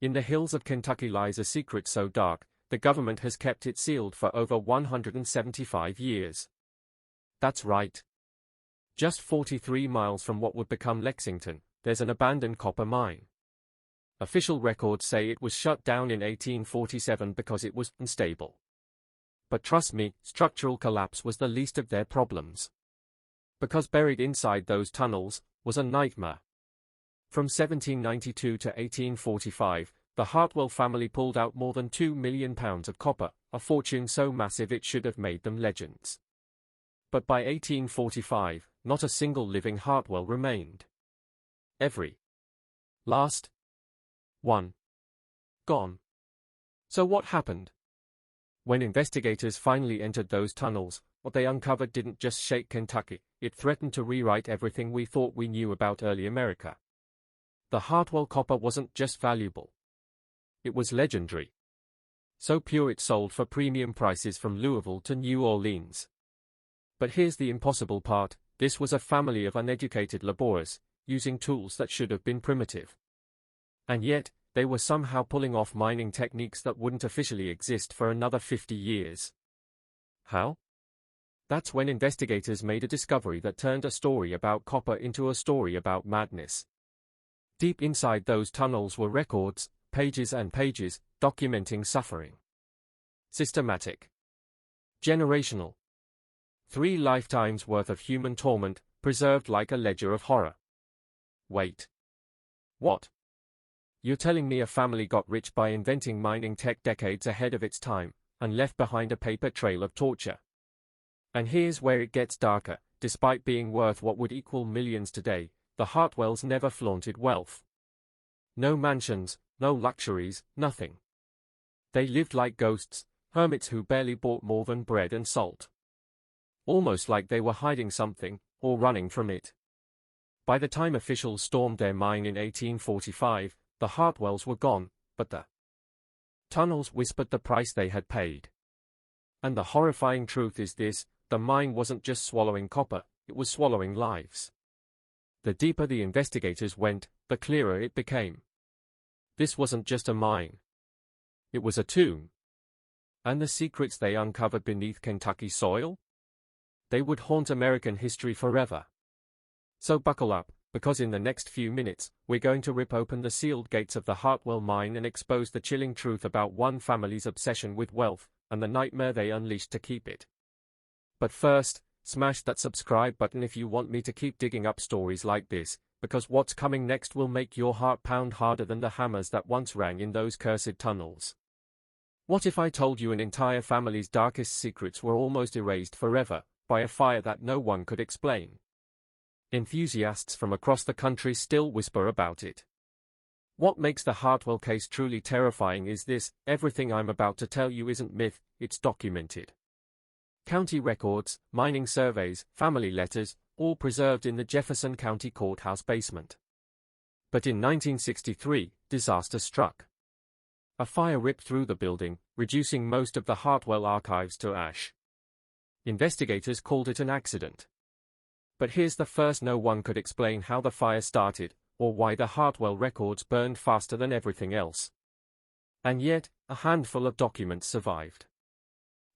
In the hills of Kentucky lies a secret so dark, the government has kept it sealed for over 175 years. That's right. Just 43 miles from what would become Lexington, there's an abandoned copper mine. Official records say it was shut down in 1847 because it was unstable. But trust me, structural collapse was the least of their problems. Because buried inside those tunnels was a nightmare. From 1792 to 1845, the Hartwell family pulled out more than £2 million of copper, a fortune so massive it should have made them legends. But by 1845, not a single living Hartwell remained. Every last one gone. So what happened? When investigators finally entered those tunnels, what they uncovered didn't just shake Kentucky, it threatened to rewrite everything we thought we knew about early America. The Hartwell copper wasn't just valuable. It was legendary. So pure it sold for premium prices from Louisville to New Orleans. But here's the impossible part, this was a family of uneducated laborers, using tools that should have been primitive. And yet, they were somehow pulling off mining techniques that wouldn't officially exist for another 50 years. How? That's when investigators made a discovery that turned a story about copper into a story about madness. Deep inside those tunnels were records, pages and pages, documenting suffering. Systematic. Generational. 3 lifetimes worth of human torment, preserved like a ledger of horror. Wait. What? You're telling me a family got rich by inventing mining tech decades ahead of its time, and left behind a paper trail of torture? And here's where it gets darker, despite being worth what would equal millions today, the Hartwells never flaunted wealth. No mansions, no luxuries, nothing. They lived like ghosts, hermits who barely bought more than bread and salt. Almost like they were hiding something, or running from it. By the time officials stormed their mine in 1845, the Hartwells were gone, but the tunnels whispered the price they had paid. And the horrifying truth is this, the mine wasn't just swallowing copper, it was swallowing lives. The deeper the investigators went, the clearer it became. This wasn't just a mine. It was a tomb. And the secrets they uncovered beneath Kentucky soil? They would haunt American history forever. So buckle up, because in the next few minutes, we're going to rip open the sealed gates of the Hartwell mine and expose the chilling truth about one family's obsession with wealth, and the nightmare they unleashed to keep it. But first, smash that subscribe button if you want me to keep digging up stories like this, because what's coming next will make your heart pound harder than the hammers that once rang in those cursed tunnels. What if I told you an entire family's darkest secrets were almost erased forever, by a fire that no one could explain? Enthusiasts from across the country still whisper about it. What makes the Hartwell case truly terrifying is this, everything I'm about to tell you isn't myth, it's documented. County records, mining surveys, family letters, all preserved in the Jefferson County Courthouse basement. But in 1963, disaster struck. A fire ripped through the building, reducing most of the Hartwell archives to ash. Investigators called it an accident. But here's the first: no one could explain how the fire started, or why the Hartwell records burned faster than everything else. And yet, a handful of documents survived.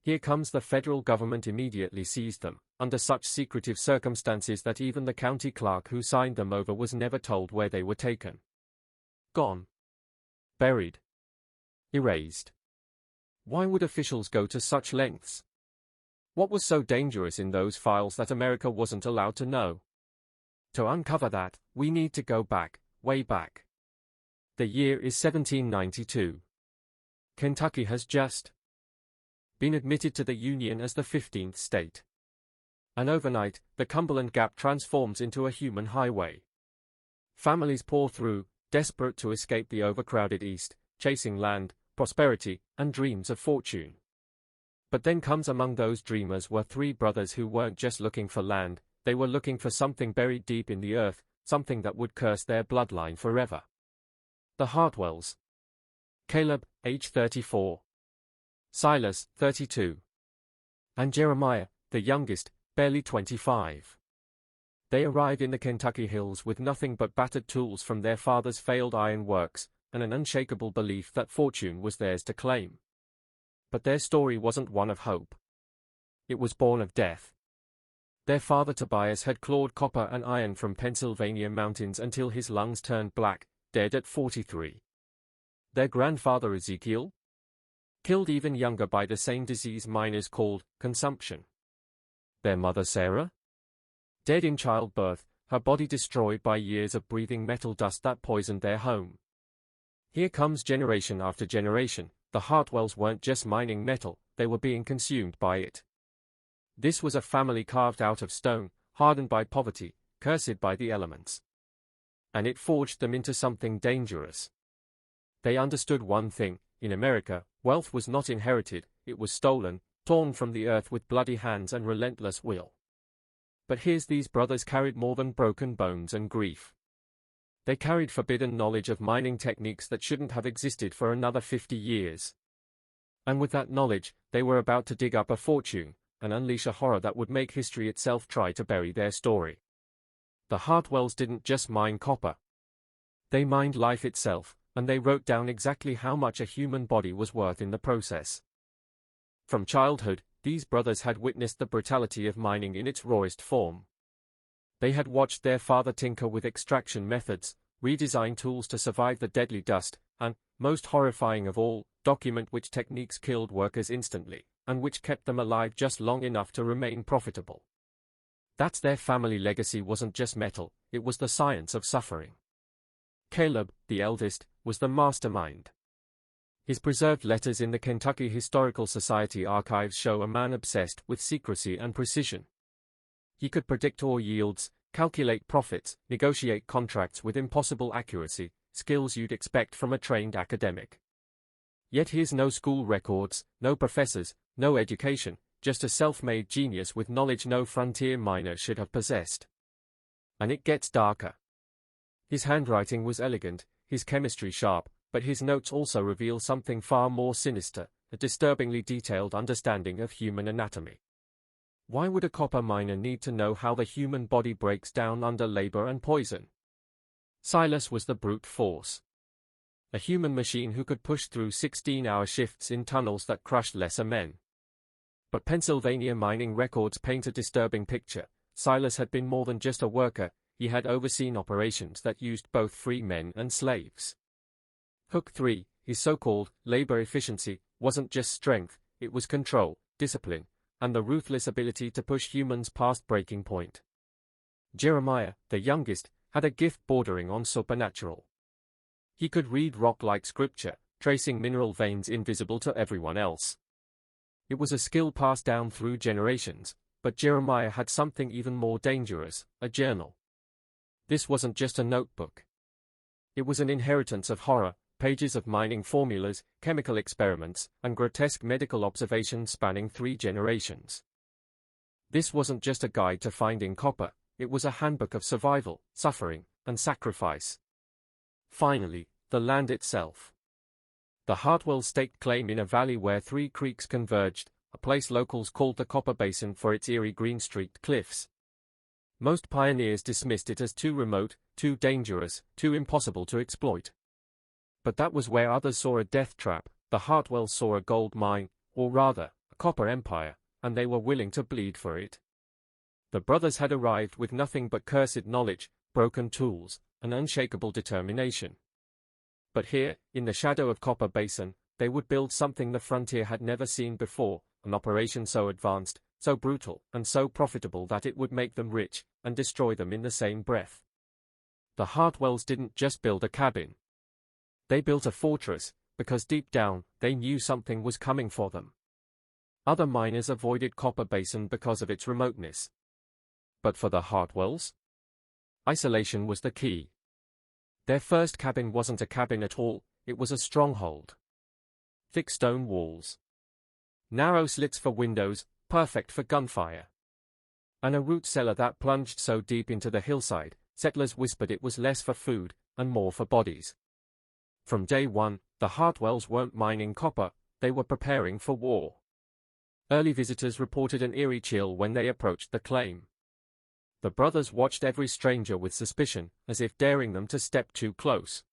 Here comes the federal government immediately seized them, under such secretive circumstances that even the county clerk who signed them over was never told where they were taken. Gone. Buried. Erased. Why would officials go to such lengths? What was so dangerous in those files that America wasn't allowed to know? To uncover that, we need to go back, way back. The year is 1792. Kentucky has just been admitted to the Union as the 15th state. And overnight, the Cumberland Gap transforms into a human highway. Families pour through, desperate to escape the overcrowded East, chasing land, prosperity, and dreams of fortune. But then comes among those dreamers were 3 brothers who weren't just looking for land, they were looking for something buried deep in the earth, something that would curse their bloodline forever. The Hartwells. Caleb, age 34. Silas, 32. And Jeremiah, the youngest, barely 25. They arrive in the Kentucky hills with nothing but battered tools from their father's failed iron works, and an unshakable belief that fortune was theirs to claim. But their story wasn't one of hope. It was born of death. Their father Tobias had clawed copper and iron from Pennsylvania mountains until his lungs turned black, dead at 43. Their grandfather Ezekiel? Killed even younger by the same disease miners called consumption. Their mother Sarah? Dead in childbirth, her body destroyed by years of breathing metal dust that poisoned their home. Here comes generation after generation. The Hartwells weren't just mining metal, they were being consumed by it. This was a family carved out of stone, hardened by poverty, cursed by the elements. And it forged them into something dangerous. They understood one thing: in America, wealth was not inherited, it was stolen, torn from the earth with bloody hands and relentless will. But here's these brothers carried more than broken bones and grief. They carried forbidden knowledge of mining techniques that shouldn't have existed for another 50 years. And with that knowledge, they were about to dig up a fortune, and unleash a horror that would make history itself try to bury their story. The Hartwells didn't just mine copper. They mined life itself, and they wrote down exactly how much a human body was worth in the process. From childhood, these brothers had witnessed the brutality of mining in its rawest form. They had watched their father tinker with extraction methods, redesign tools to survive the deadly dust, and, most horrifying of all, document which techniques killed workers instantly, and which kept them alive just long enough to remain profitable. That's their family legacy. Wasn't just metal, it was the science of suffering. Caleb, the eldest, was the mastermind. His preserved letters in the Kentucky Historical Society archives show a man obsessed with secrecy and precision. He could predict ore yields, calculate profits, negotiate contracts with impossible accuracy, skills you'd expect from a trained academic. Yet here's no school records, no professors, no education, just a self-made genius with knowledge no frontier miner should have possessed. And it gets darker. His handwriting was elegant, his chemistry sharp, but his notes also reveal something far more sinister, a disturbingly detailed understanding of human anatomy. Why would a copper miner need to know how the human body breaks down under labor and poison? Silas was the brute force. A human machine who could push through 16-hour shifts in tunnels that crushed lesser men. But Pennsylvania mining records paint a disturbing picture. Silas had been more than just a worker, he had overseen operations that used both free men and slaves. Hook 3, his so-called labor efficiency, wasn't just strength, it was control, discipline, and the ruthless ability to push humans past breaking point. Jeremiah, the youngest, had a gift bordering on supernatural. He could read rock like scripture, tracing mineral veins invisible to everyone else. It was a skill passed down through generations, but Jeremiah had something even more dangerous: a journal. This wasn't just a notebook. It was an inheritance of horror, pages of mining formulas, chemical experiments, and grotesque medical observations spanning 3 generations. This wasn't just a guide to finding copper, it was a handbook of survival, suffering, and sacrifice. Finally, the land itself. The Hartwell staked claim in a valley where 3 creeks converged, a place locals called the Copper Basin for its eerie green-streaked cliffs. Most pioneers dismissed it as too remote, too dangerous, too impossible to exploit. But that was where others saw a death trap. The Hartwells saw a gold mine, or rather, a copper empire, and they were willing to bleed for it. The brothers had arrived with nothing but cursed knowledge, broken tools, and unshakable determination. But here, in the shadow of Copper Basin, they would build something the frontier had never seen before, an operation so advanced, so brutal, and so profitable that it would make them rich, and destroy them in the same breath. The Hartwells didn't just build a cabin. They built a fortress, because deep down, they knew something was coming for them. Other miners avoided Copper Basin because of its remoteness. But for the Hartwells, isolation was the key. Their first cabin wasn't a cabin at all, it was a stronghold. Thick stone walls. Narrow slits for windows, perfect for gunfire. And a root cellar that plunged so deep into the hillside, settlers whispered it was less for food, and more for bodies. From day one, the Hartwells weren't mining copper, they were preparing for war. Early visitors reported an eerie chill when they approached the claim. The brothers watched every stranger with suspicion, as if daring them to step too close.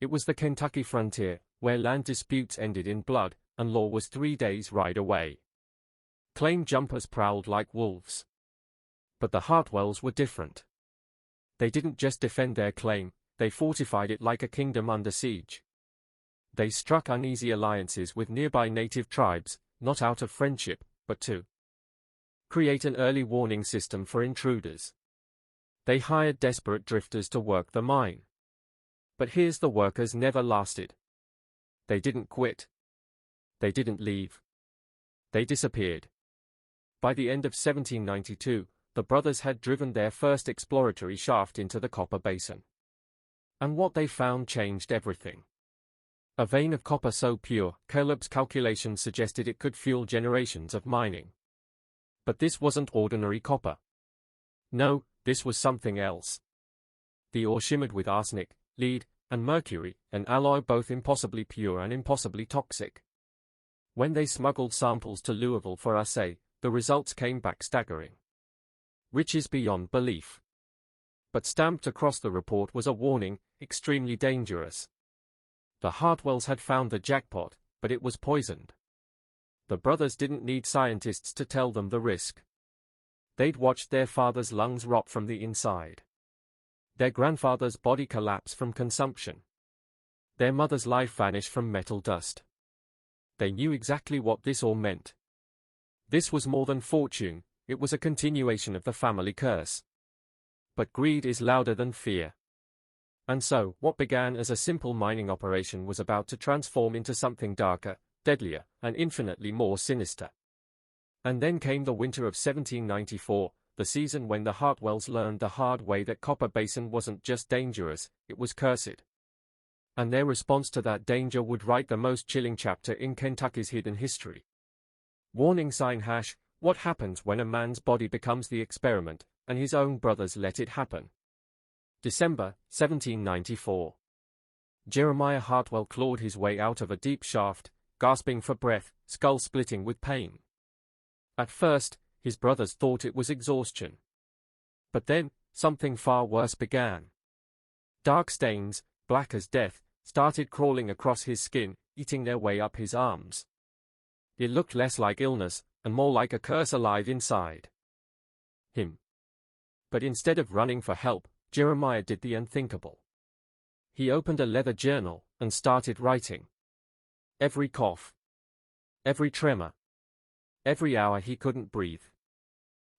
It was the Kentucky frontier, where land disputes ended in blood, and law was 3 days' ride away. Claim jumpers prowled like wolves. But the Hartwells were different. They didn't just defend their claim, they fortified it like a kingdom under siege. They struck uneasy alliances with nearby native tribes, not out of friendship, but to create an early warning system for intruders. They hired desperate drifters to work the mine. But here's the workers never lasted. They didn't quit. They didn't leave. They disappeared. By the end of 1792, the brothers had driven their first exploratory shaft into the copper basin. And what they found changed everything. A vein of copper so pure, Caleb's calculations suggested it could fuel generations of mining. But this wasn't ordinary copper. No, this was something else. The ore shimmered with arsenic, lead, and mercury, an alloy both impossibly pure and impossibly toxic. When they smuggled samples to Louisville for assay, the results came back staggering. Riches beyond belief. But stamped across the report was a warning, extremely dangerous. The Hartwells had found the jackpot, but it was poisoned. The brothers didn't need scientists to tell them the risk. They'd watched their father's lungs rot from the inside. Their grandfather's body collapse from consumption. Their mother's life vanish from metal dust. They knew exactly what this all meant. This was more than fortune, it was a continuation of the family curse. But greed is louder than fear. And so, what began as a simple mining operation was about to transform into something darker, deadlier, and infinitely more sinister. And then came the winter of 1794, the season when the Hartwells learned the hard way that Copper Basin wasn't just dangerous, it was cursed. And their response to that danger would write the most chilling chapter in Kentucky's hidden history. Warning sign # what happens when a man's body becomes the experiment, and his own brothers let it happen. December, 1794. Jeremiah Hartwell clawed his way out of a deep shaft, gasping for breath, skull splitting with pain. At first, his brothers thought it was exhaustion. But then, something far worse began. Dark stains, black as death, started crawling across his skin, eating their way up his arms. It looked less like illness, and more like a curse alive inside him. But instead of running for help, Jeremiah did the unthinkable. He opened a leather journal, and started writing. Every cough. Every tremor. Every hour he couldn't breathe.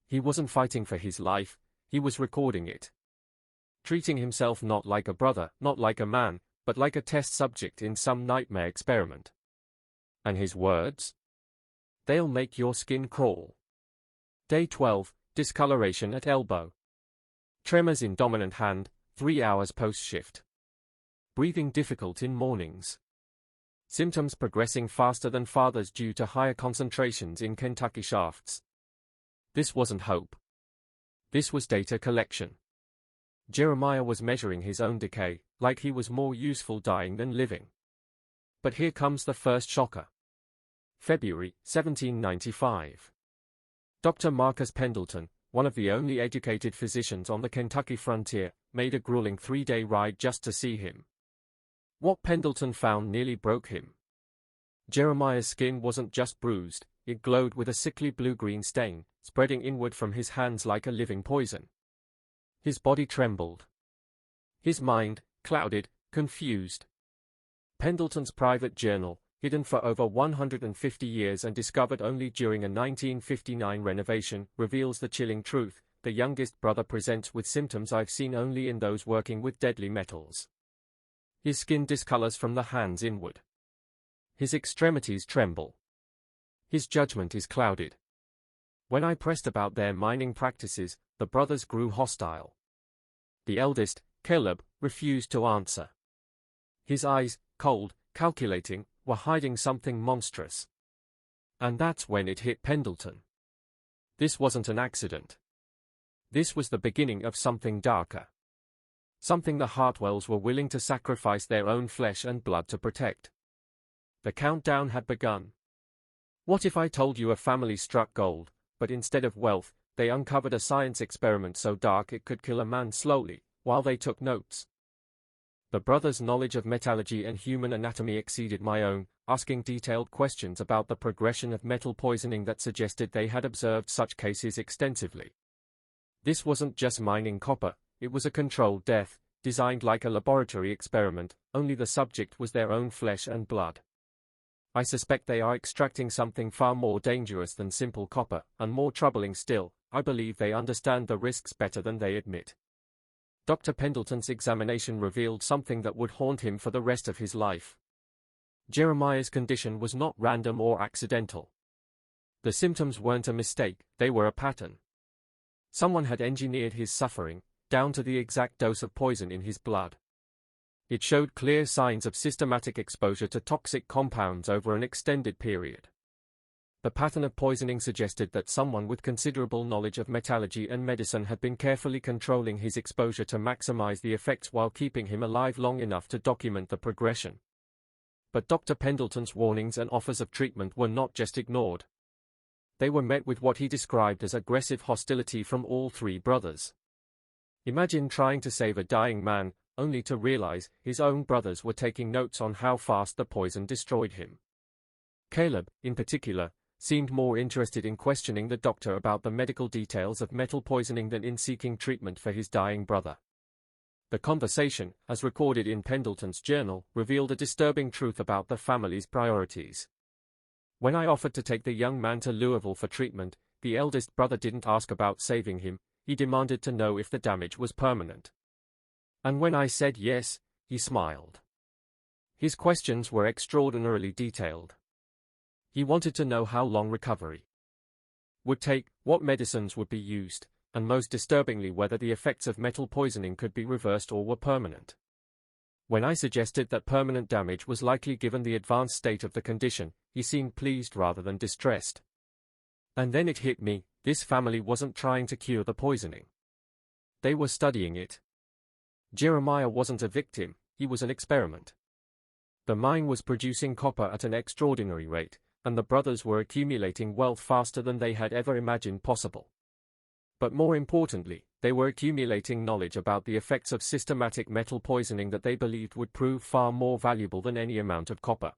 He wasn't fighting for his life, he was recording it. Treating himself not like a brother, not like a man, but like a test subject in some nightmare experiment. And his words? They'll make your skin crawl. Day 12, discoloration at elbow. Tremors in dominant hand, 3 hours post-shift. Breathing difficult in mornings. Symptoms progressing faster than father's due to higher concentrations in Kentucky shafts. This wasn't hope. This was data collection. Jeremiah was measuring his own decay, like he was more useful dying than living. But here comes the first shocker. February, 1795. Dr. Marcus Pendleton, one of the only educated physicians on the Kentucky frontier, made a grueling 3-day ride just to see him. What Pendleton found nearly broke him. Jeremiah's skin wasn't just bruised, it glowed with a sickly blue-green stain, spreading inward from his hands like a living poison. His body trembled. His mind, clouded, confused. Pendleton's private journal, hidden for over 150 years and discovered only during a 1959 renovation, reveals the chilling truth: the youngest brother presents with symptoms I've seen only in those working with deadly metals. His skin discolors from the hands inward. His extremities tremble. His judgment is clouded. When I pressed about their mining practices, the brothers grew hostile. The eldest, Caleb, refused to answer. His eyes, cold, calculating, were hiding something monstrous. And that's when it hit Pendleton. This wasn't an accident. This was the beginning of something darker. Something the Hartwells were willing to sacrifice their own flesh and blood to protect. The countdown had begun. What if I told you a family struck gold, but instead of wealth, they uncovered a science experiment so dark it could kill a man slowly, while they took notes? The brothers' knowledge of metallurgy and human anatomy exceeded my own, asking detailed questions about the progression of metal poisoning that suggested they had observed such cases extensively. This wasn't just mining copper, it was a controlled death, designed like a laboratory experiment, only the subject was their own flesh and blood. I suspect they are extracting something far more dangerous than simple copper, and more troubling still, I believe they understand the risks better than they admit. Dr. Pendleton's examination revealed something that would haunt him for the rest of his life. Jeremiah's condition was not random or accidental. The symptoms weren't a mistake, they were a pattern. Someone had engineered his suffering, down to the exact dose of poison in his blood. It showed clear signs of systematic exposure to toxic compounds over an extended period. The pattern of poisoning suggested that someone with considerable knowledge of metallurgy and medicine had been carefully controlling his exposure to maximize the effects while keeping him alive long enough to document the progression. But Dr. Pendleton's warnings and offers of treatment were not just ignored. They were met with what he described as aggressive hostility from all three brothers. Imagine trying to save a dying man, only to realize his own brothers were taking notes on how fast the poison destroyed him. Caleb, in particular, seemed more interested in questioning the doctor about the medical details of metal poisoning than in seeking treatment for his dying brother. The conversation, as recorded in Pendleton's journal, revealed a disturbing truth about the family's priorities. When I offered to take the young man to Louisville for treatment, the eldest brother didn't ask about saving him, he demanded to know if the damage was permanent. And when I said yes, he smiled. His questions were extraordinarily detailed. He wanted to know how long recovery would take, what medicines would be used, and most disturbingly whether the effects of metal poisoning could be reversed or were permanent. When I suggested that permanent damage was likely given the advanced state of the condition, he seemed pleased rather than distressed. And then it hit me, this family wasn't trying to cure the poisoning. They were studying it. Jeremiah wasn't a victim, he was an experiment. The mine was producing copper at an extraordinary rate, and the brothers were accumulating wealth faster than they had ever imagined possible. But more importantly, they were accumulating knowledge about the effects of systematic metal poisoning that they believed would prove far more valuable than any amount of copper.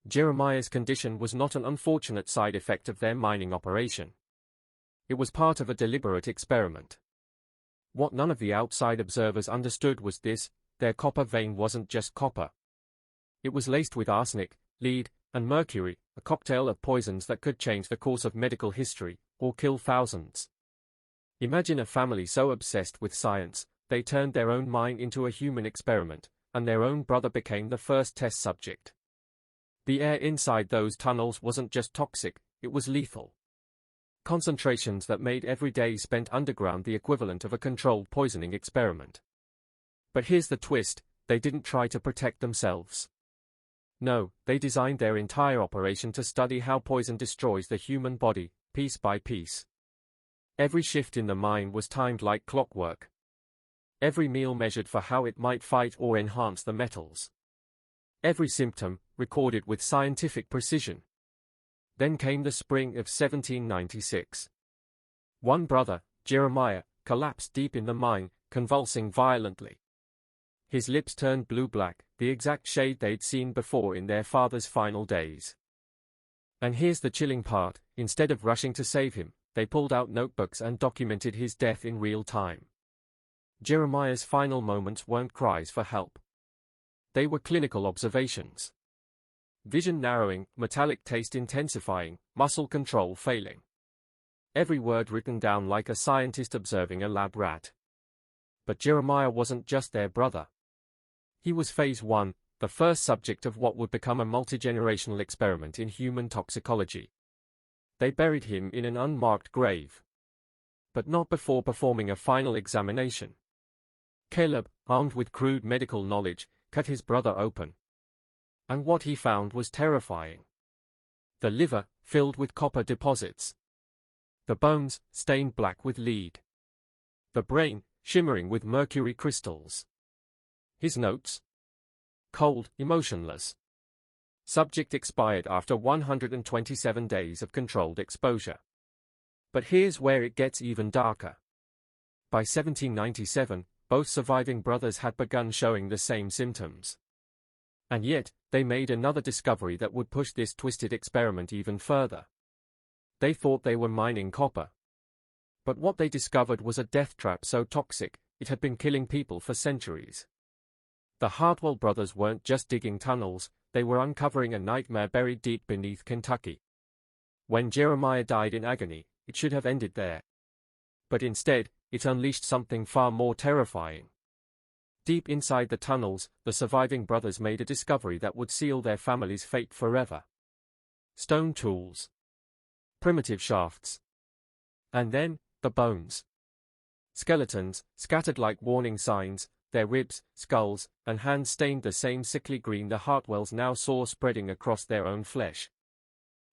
Jeremiah's condition was not an unfortunate side effect of their mining operation. It was part of a deliberate experiment. What none of the outside observers understood was this: their copper vein wasn't just copper. It was laced with arsenic, lead, and mercury, a cocktail of poisons that could change the course of medical history, or kill thousands. Imagine a family so obsessed with science, they turned their own mine into a human experiment, and their own brother became the first test subject. The air inside those tunnels wasn't just toxic, it was lethal. Concentrations that made every day spent underground the equivalent of a controlled poisoning experiment. But here's the twist: they didn't try to protect themselves. No, they designed their entire operation to study how poison destroys the human body, piece by piece. Every shift in the mine was timed like clockwork. Every meal measured for how it might fight or enhance the metals. Every symptom recorded with scientific precision. Then came the spring of 1796. One brother, Jeremiah, collapsed deep in the mine, convulsing violently. His lips turned blue-black, the exact shade they'd seen before in their father's final days. And here's the chilling part: instead of rushing to save him, they pulled out notebooks and documented his death in real time. Jeremiah's final moments weren't cries for help. They were clinical observations. Vision narrowing, metallic taste intensifying, muscle control failing. Every word written down like a scientist observing a lab rat. But Jeremiah wasn't just their brother. He was phase 1, the first subject of what would become a multi-generational experiment in human toxicology. They buried him in an unmarked grave. But not before performing a final examination. Caleb, armed with crude medical knowledge, cut his brother open. And what he found was terrifying. The liver, filled with copper deposits. The bones, stained black with lead. The brain, shimmering with mercury crystals. His notes? Cold, emotionless. Subject expired after 127 days of controlled exposure. But here's where it gets even darker. By 1797, both surviving brothers had begun showing the same symptoms. And yet, they made another discovery that would push this twisted experiment even further. They thought they were mining copper. But what they discovered was a death trap so toxic, it had been killing people for centuries. The Hartwell brothers weren't just digging tunnels, they were uncovering a nightmare buried deep beneath Kentucky. When Jeremiah died in agony, it should have ended there. But instead, it unleashed something far more terrifying. Deep inside the tunnels, the surviving brothers made a discovery that would seal their family's fate forever. Stone tools. Primitive shafts. And then, the bones. Skeletons, scattered like warning signs, their ribs, skulls, and hands stained the same sickly green the Hartwells now saw spreading across their own flesh.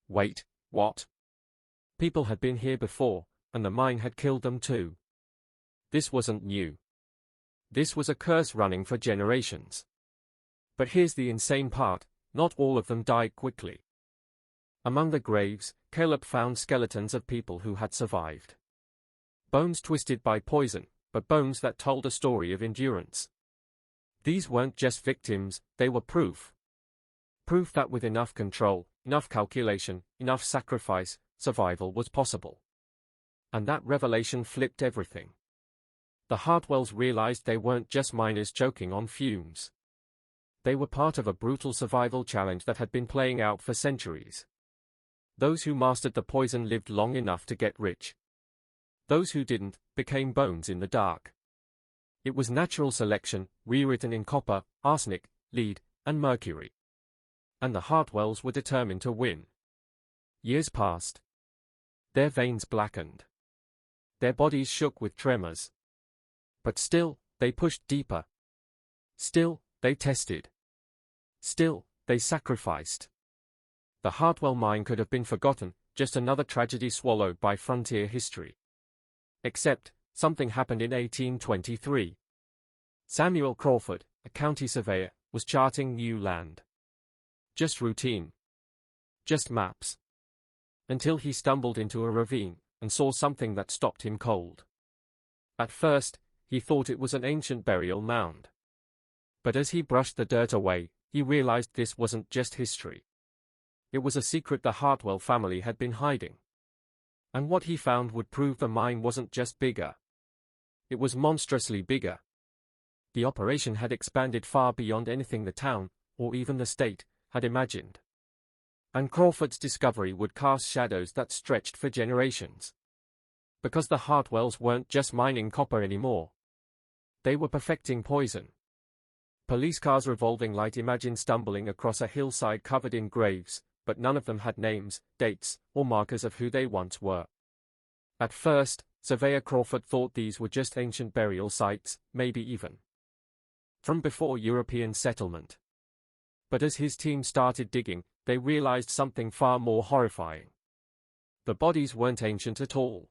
Wait, what? People had been here before, and the mine had killed them too. This wasn't new. This was a curse running for generations. But here's the insane part, not all of them died quickly. Among the graves, Caleb found skeletons of people who had survived. Bones twisted by poison, but bones that told a story of endurance. These weren't just victims, they were proof. Proof that with enough control, enough calculation, enough sacrifice, survival was possible. And that revelation flipped everything. The Hartwells realized they weren't just miners choking on fumes. They were part of a brutal survival challenge that had been playing out for centuries. Those who mastered the poison lived long enough to get rich. Those who didn't, became bones in the dark. It was natural selection, rewritten in copper, arsenic, lead, and mercury. And the Hartwells were determined to win. Years passed. Their veins blackened. Their bodies shook with tremors. But still, they pushed deeper. Still, they tested. Still, they sacrificed. The Hartwell mine could have been forgotten, just another tragedy swallowed by frontier history. Except, something happened in 1823. Samuel Crawford, a county surveyor, was charting new land. Just routine. Just maps. Until he stumbled into a ravine, and saw something that stopped him cold. At first, he thought it was an ancient burial mound. But as he brushed the dirt away, he realized this wasn't just history. It was a secret the Hartwell family had been hiding. And what he found would prove the mine wasn't just bigger. It was monstrously bigger. The operation had expanded far beyond anything the town, or even the state, had imagined. And Crawford's discovery would cast shadows that stretched for generations. Because the Hartwells weren't just mining copper anymore. They were perfecting poison. Police cars revolving light imagined stumbling across a hillside covered in graves, but none of them had names, dates, or markers of who they once were. At first, Surveyor Crawford thought these were just ancient burial sites, maybe even from before European settlement. But as his team started digging, they realized something far more horrifying. The bodies weren't ancient at all.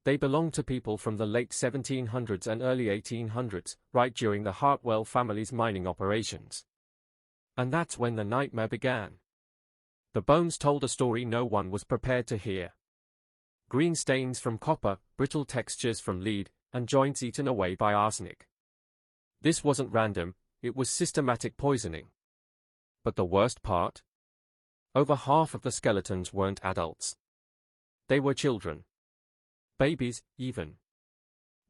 They belonged to people from the late 1700s and early 1800s, right during the Hartwell family's mining operations. And that's when the nightmare began. The bones told a story no one was prepared to hear. Green stains from copper, brittle textures from lead, and joints eaten away by arsenic. This wasn't random, it was systematic poisoning. But the worst part? Over half of the skeletons weren't adults. They were children. Babies, even.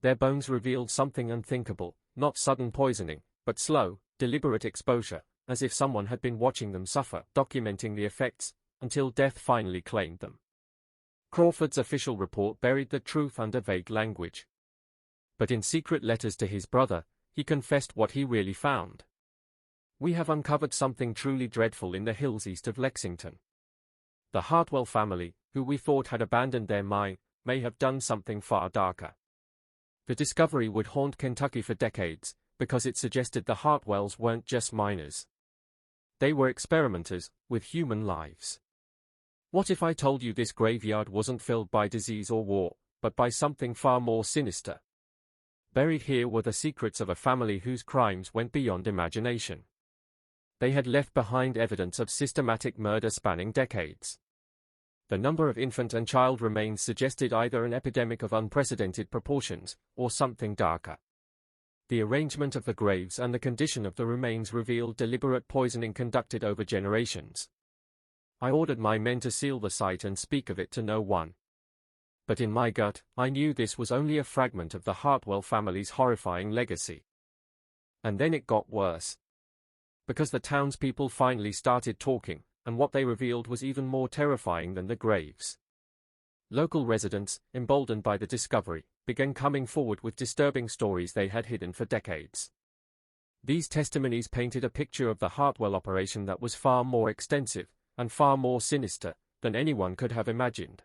Their bones revealed something unthinkable, not sudden poisoning, but slow, deliberate exposure, as if someone had been watching them suffer, documenting the effects, until death finally claimed them. Crawford's official report buried the truth under vague language. But in secret letters to his brother, he confessed what he really found. We have uncovered something truly dreadful in the hills east of Lexington. The Hartwell family, who we thought had abandoned their mine, may have done something far darker. The discovery would haunt Kentucky for decades, because it suggested the Hartwells weren't just miners. They were experimenters, with human lives. What if I told you this graveyard wasn't filled by disease or war, but by something far more sinister? Buried here were the secrets of a family whose crimes went beyond imagination. They had left behind evidence of systematic murder spanning decades. The number of infant and child remains suggested either an epidemic of unprecedented proportions, or something darker. The arrangement of the graves and the condition of the remains revealed deliberate poisoning conducted over generations. I ordered my men to seal the site and speak of it to no one. But in my gut, I knew this was only a fragment of the Hartwell family's horrifying legacy. And then it got worse. Because the townspeople finally started talking, and what they revealed was even more terrifying than the graves. Local residents, emboldened by the discovery, began coming forward with disturbing stories they had hidden for decades. These testimonies painted a picture of the Hartwell operation that was far more extensive, and far more sinister, than anyone could have imagined.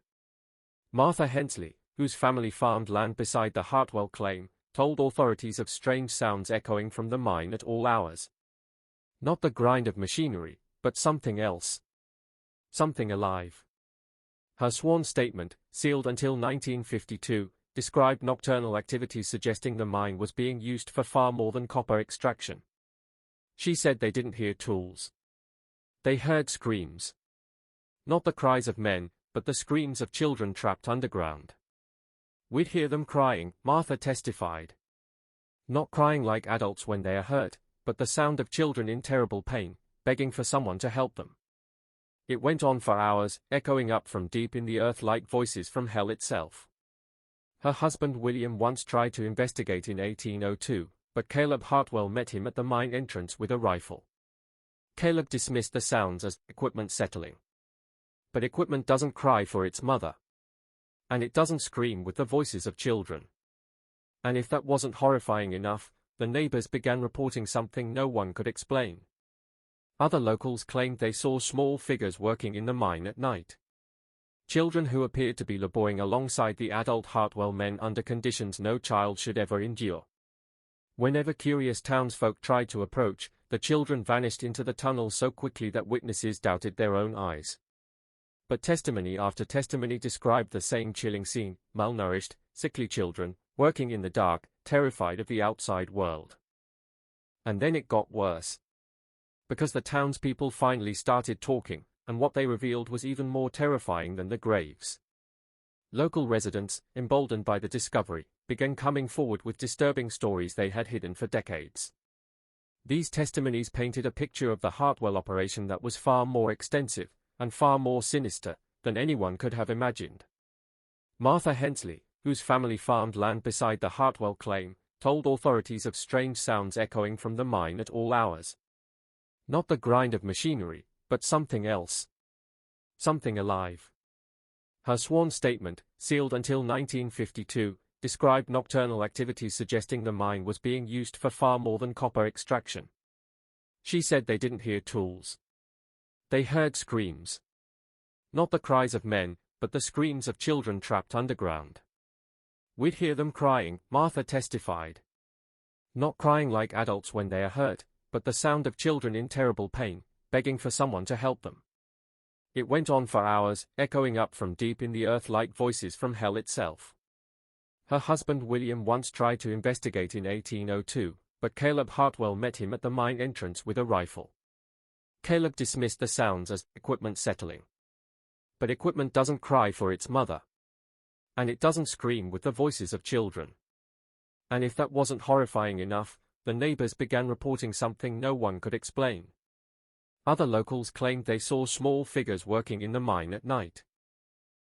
Martha Hensley, whose family farmed land beside the Hartwell claim, told authorities of strange sounds echoing from the mine at all hours. Not the grind of machinery, but something else. Something alive. Her sworn statement, sealed until 1952, described nocturnal activities suggesting the mine was being used for far more than copper extraction. She said they didn't hear tools. They heard screams. Not the cries of men, but the screams of children trapped underground. We'd hear them crying, Martha testified. Not crying like adults when they are hurt, but the sound of children in terrible pain, begging for someone to help them. It went on for hours, echoing up from deep in the earth like voices from hell itself. Her husband William once tried to investigate in 1802, but Caleb Hartwell met him at the mine entrance with a rifle. Caleb dismissed the sounds as equipment settling. But equipment doesn't cry for its mother. And it doesn't scream with the voices of children. And if that wasn't horrifying enough, the neighbors began reporting something no one could explain. Other locals claimed they saw small figures working in the mine at night. Children who appeared to be laboring alongside the adult Hartwell men under conditions no child should ever endure. Whenever curious townsfolk tried to approach, the children vanished into the tunnel so quickly that witnesses doubted their own eyes. But testimony after testimony described the same chilling scene: malnourished, sickly children, working in the dark, terrified of the outside world. And then it got worse. Because the townspeople finally started talking, and what they revealed was even more terrifying than the graves. Local residents, emboldened by the discovery, began coming forward with disturbing stories they had hidden for decades. These testimonies painted a picture of the Hartwell operation that was far more extensive, and far more sinister, than anyone could have imagined. Martha Hensley, whose family farmed land beside the Hartwell claim, told authorities of strange sounds echoing from the mine at all hours. Not the grind of machinery, but something else. Something alive. Her sworn statement, sealed until 1952, described nocturnal activities suggesting the mine was being used for far more than copper extraction. She said they didn't hear tools. They heard screams. Not the cries of men, but the screams of children trapped underground. We'd hear them crying, Martha testified. Not crying like adults when they are hurt, but the sound of children in terrible pain, begging for someone to help them. It went on for hours, echoing up from deep in the earth like voices from hell itself. Her husband William once tried to investigate in 1802, but Caleb Hartwell met him at the mine entrance with a rifle. Caleb dismissed the sounds as equipment settling. But equipment doesn't cry for its mother. And it doesn't scream with the voices of children. And if that wasn't horrifying enough, the neighbors began reporting something no one could explain. Other locals claimed they saw small figures working in the mine at night.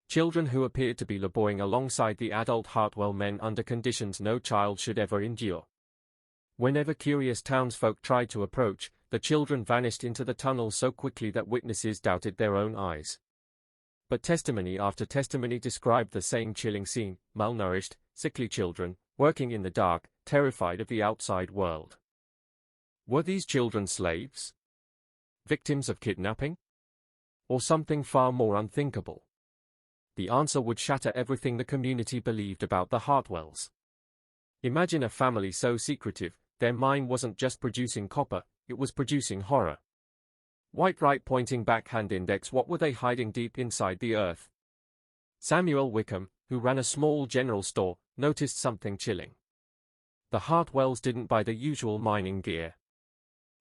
Children who appeared to be laboring alongside the adult Hartwell men under conditions no child should ever endure. Whenever curious townsfolk tried to approach, the children vanished into the tunnel so quickly that witnesses doubted their own eyes. But testimony after testimony described the same chilling scene: malnourished, sickly children, working in the dark, terrified of the outside world. Were these children slaves? Victims of kidnapping? Or something far more unthinkable? The answer would shatter everything the community believed about the Hartwells. Imagine a family so secretive, their mine wasn't just producing copper, it was producing horror. White right pointing backhand index. What were they hiding deep inside the earth? Samuel Wickham, who ran a small general store, noticed something chilling. The Hartwells didn't buy the usual mining gear.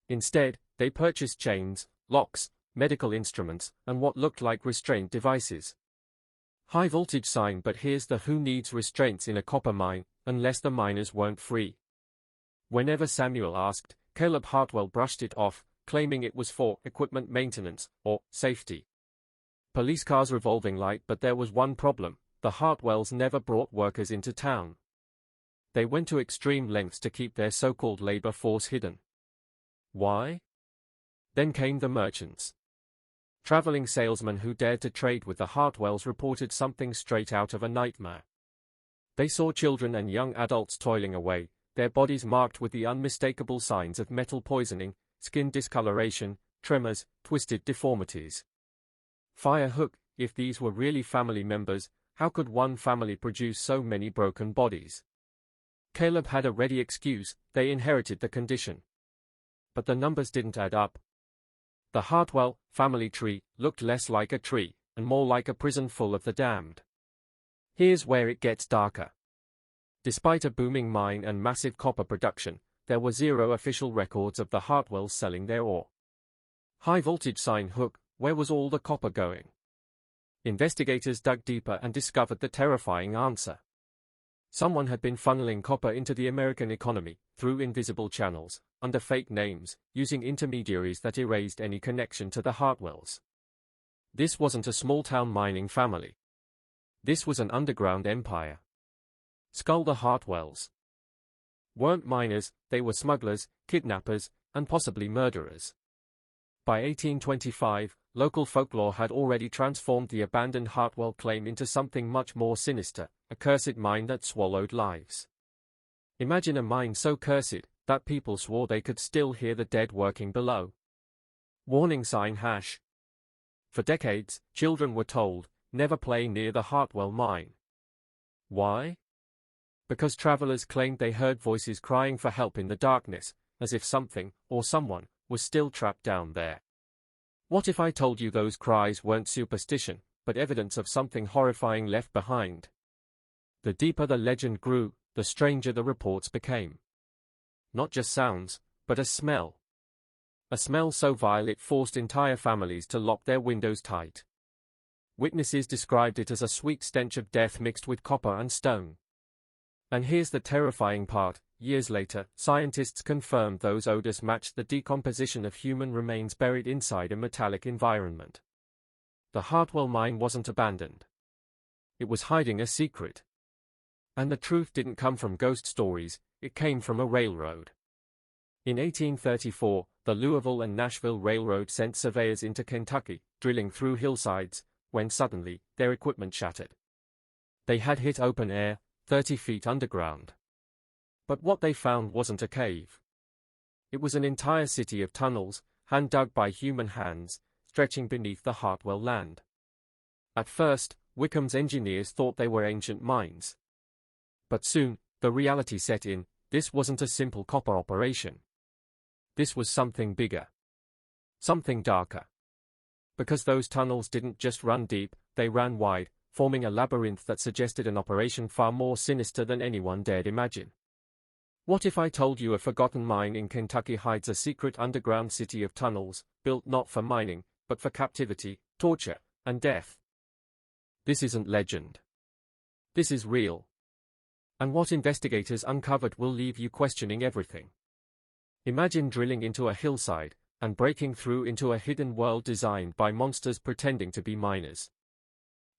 Instead, they purchased chains, locks, medical instruments, and what looked like restraint devices. High voltage sign, but here's the who needs restraints in a copper mine, unless the miners weren't free. Whenever Samuel asked, Caleb Hartwell brushed it off, claiming it was for equipment maintenance or safety. Police cars revolving light, but there was one problem: the Hartwells never brought workers into town. They went to extreme lengths to keep their so-called labor force hidden. Why? Then came the merchants. Traveling salesmen who dared to trade with the Hartwells reported something straight out of a nightmare. They saw children and young adults toiling away, their bodies marked with the unmistakable signs of metal poisoning, skin discoloration, tremors, twisted deformities. Firehook, if these were really family members, how could one family produce so many broken bodies? Caleb had a ready excuse: they inherited the condition. But the numbers didn't add up. The Hartwell family tree looked less like a tree, and more like a prison full of the damned. Here's where it gets darker. Despite a booming mine and massive copper production, there were zero official records of the Hartwells selling their ore. High voltage sign hook, where was all the copper going? Investigators dug deeper and discovered the terrifying answer. Someone had been funneling copper into the American economy, through invisible channels, under fake names, using intermediaries that erased any connection to the Hartwells. This wasn't a small-town mining family. This was an underground empire. Skull the Hartwells weren't miners, they were smugglers, kidnappers, and possibly murderers. By 1825, local folklore had already transformed the abandoned Hartwell claim into something much more sinister: a cursed mine that swallowed lives. Imagine a mine so cursed that people swore they could still hear the dead working below. Warning sign #. For decades, children were told, never play near the Hartwell mine. Why? Because travelers claimed they heard voices crying for help in the darkness, as if something, or someone, was still trapped down there. What if I told you those cries weren't superstition, but evidence of something horrifying left behind? The deeper the legend grew, the stranger the reports became. Not just sounds, but a smell. A smell so vile it forced entire families to lock their windows tight. Witnesses described it as a sweet stench of death mixed with copper and stone. And here's the terrifying part: years later, scientists confirmed those odors matched the decomposition of human remains buried inside a metallic environment. The Hartwell mine wasn't abandoned. It was hiding a secret. And the truth didn't come from ghost stories, it came from a railroad. In 1834, the Louisville and Nashville Railroad sent surveyors into Kentucky, drilling through hillsides, when suddenly, their equipment shattered. They had hit open air, 30 feet underground. But what they found wasn't a cave. It was an entire city of tunnels, hand-dug by human hands, stretching beneath the Hartwell land. At first, Wickham's engineers thought they were ancient mines. But soon, the reality set in: this wasn't a simple copper operation. This was something bigger. Something darker. Because those tunnels didn't just run deep, they ran wide, forming a labyrinth that suggested an operation far more sinister than anyone dared imagine. What if I told you a forgotten mine in Kentucky hides a secret underground city of tunnels, built not for mining, but for captivity, torture, and death? This isn't legend. This is real. And what investigators uncovered will leave you questioning everything. Imagine drilling into a hillside, and breaking through into a hidden world designed by monsters pretending to be miners.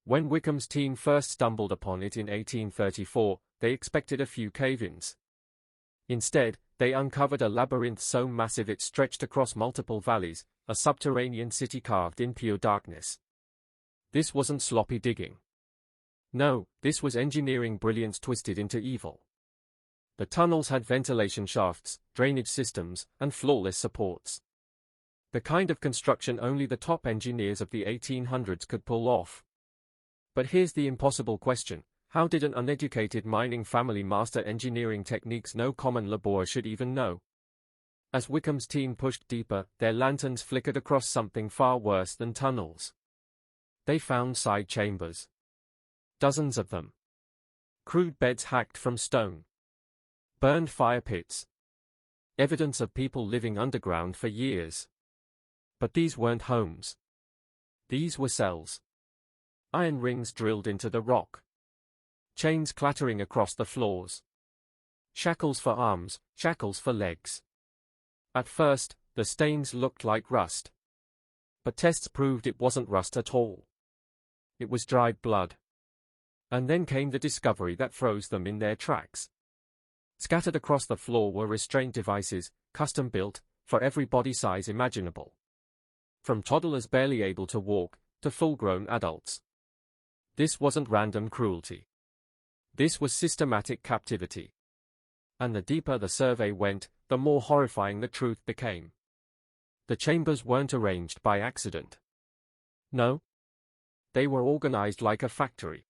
When Wickham's team first stumbled upon it in 1834, they expected a few cave-ins. Instead, they uncovered a labyrinth so massive it stretched across multiple valleys, a subterranean city carved in pure darkness. This wasn't sloppy digging. No, this was engineering brilliance twisted into evil. The tunnels had ventilation shafts, drainage systems, and flawless supports. The kind of construction only the top engineers of the 1800s could pull off. But here's the impossible question: how did an uneducated mining family master engineering techniques no common laborer should even know? As Wickham's team pushed deeper, their lanterns flickered across something far worse than tunnels. They found side chambers. Dozens of them. Crude beds hacked from stone. Burned fire pits. Evidence of people living underground for years. But these weren't homes. These were cells. Iron rings drilled into the rock. Chains clattering across the floors. Shackles for arms, shackles for legs. At first, the stains looked like rust. But tests proved it wasn't rust at all. It was dried blood. And then came the discovery that froze them in their tracks. Scattered across the floor were restraint devices, custom-built, for every body size imaginable. From toddlers barely able to walk, to full-grown adults. This wasn't random cruelty. This was systematic captivity. And the deeper the survey went, the more horrifying the truth became. The chambers weren't arranged by accident. No. They were organized like a factory.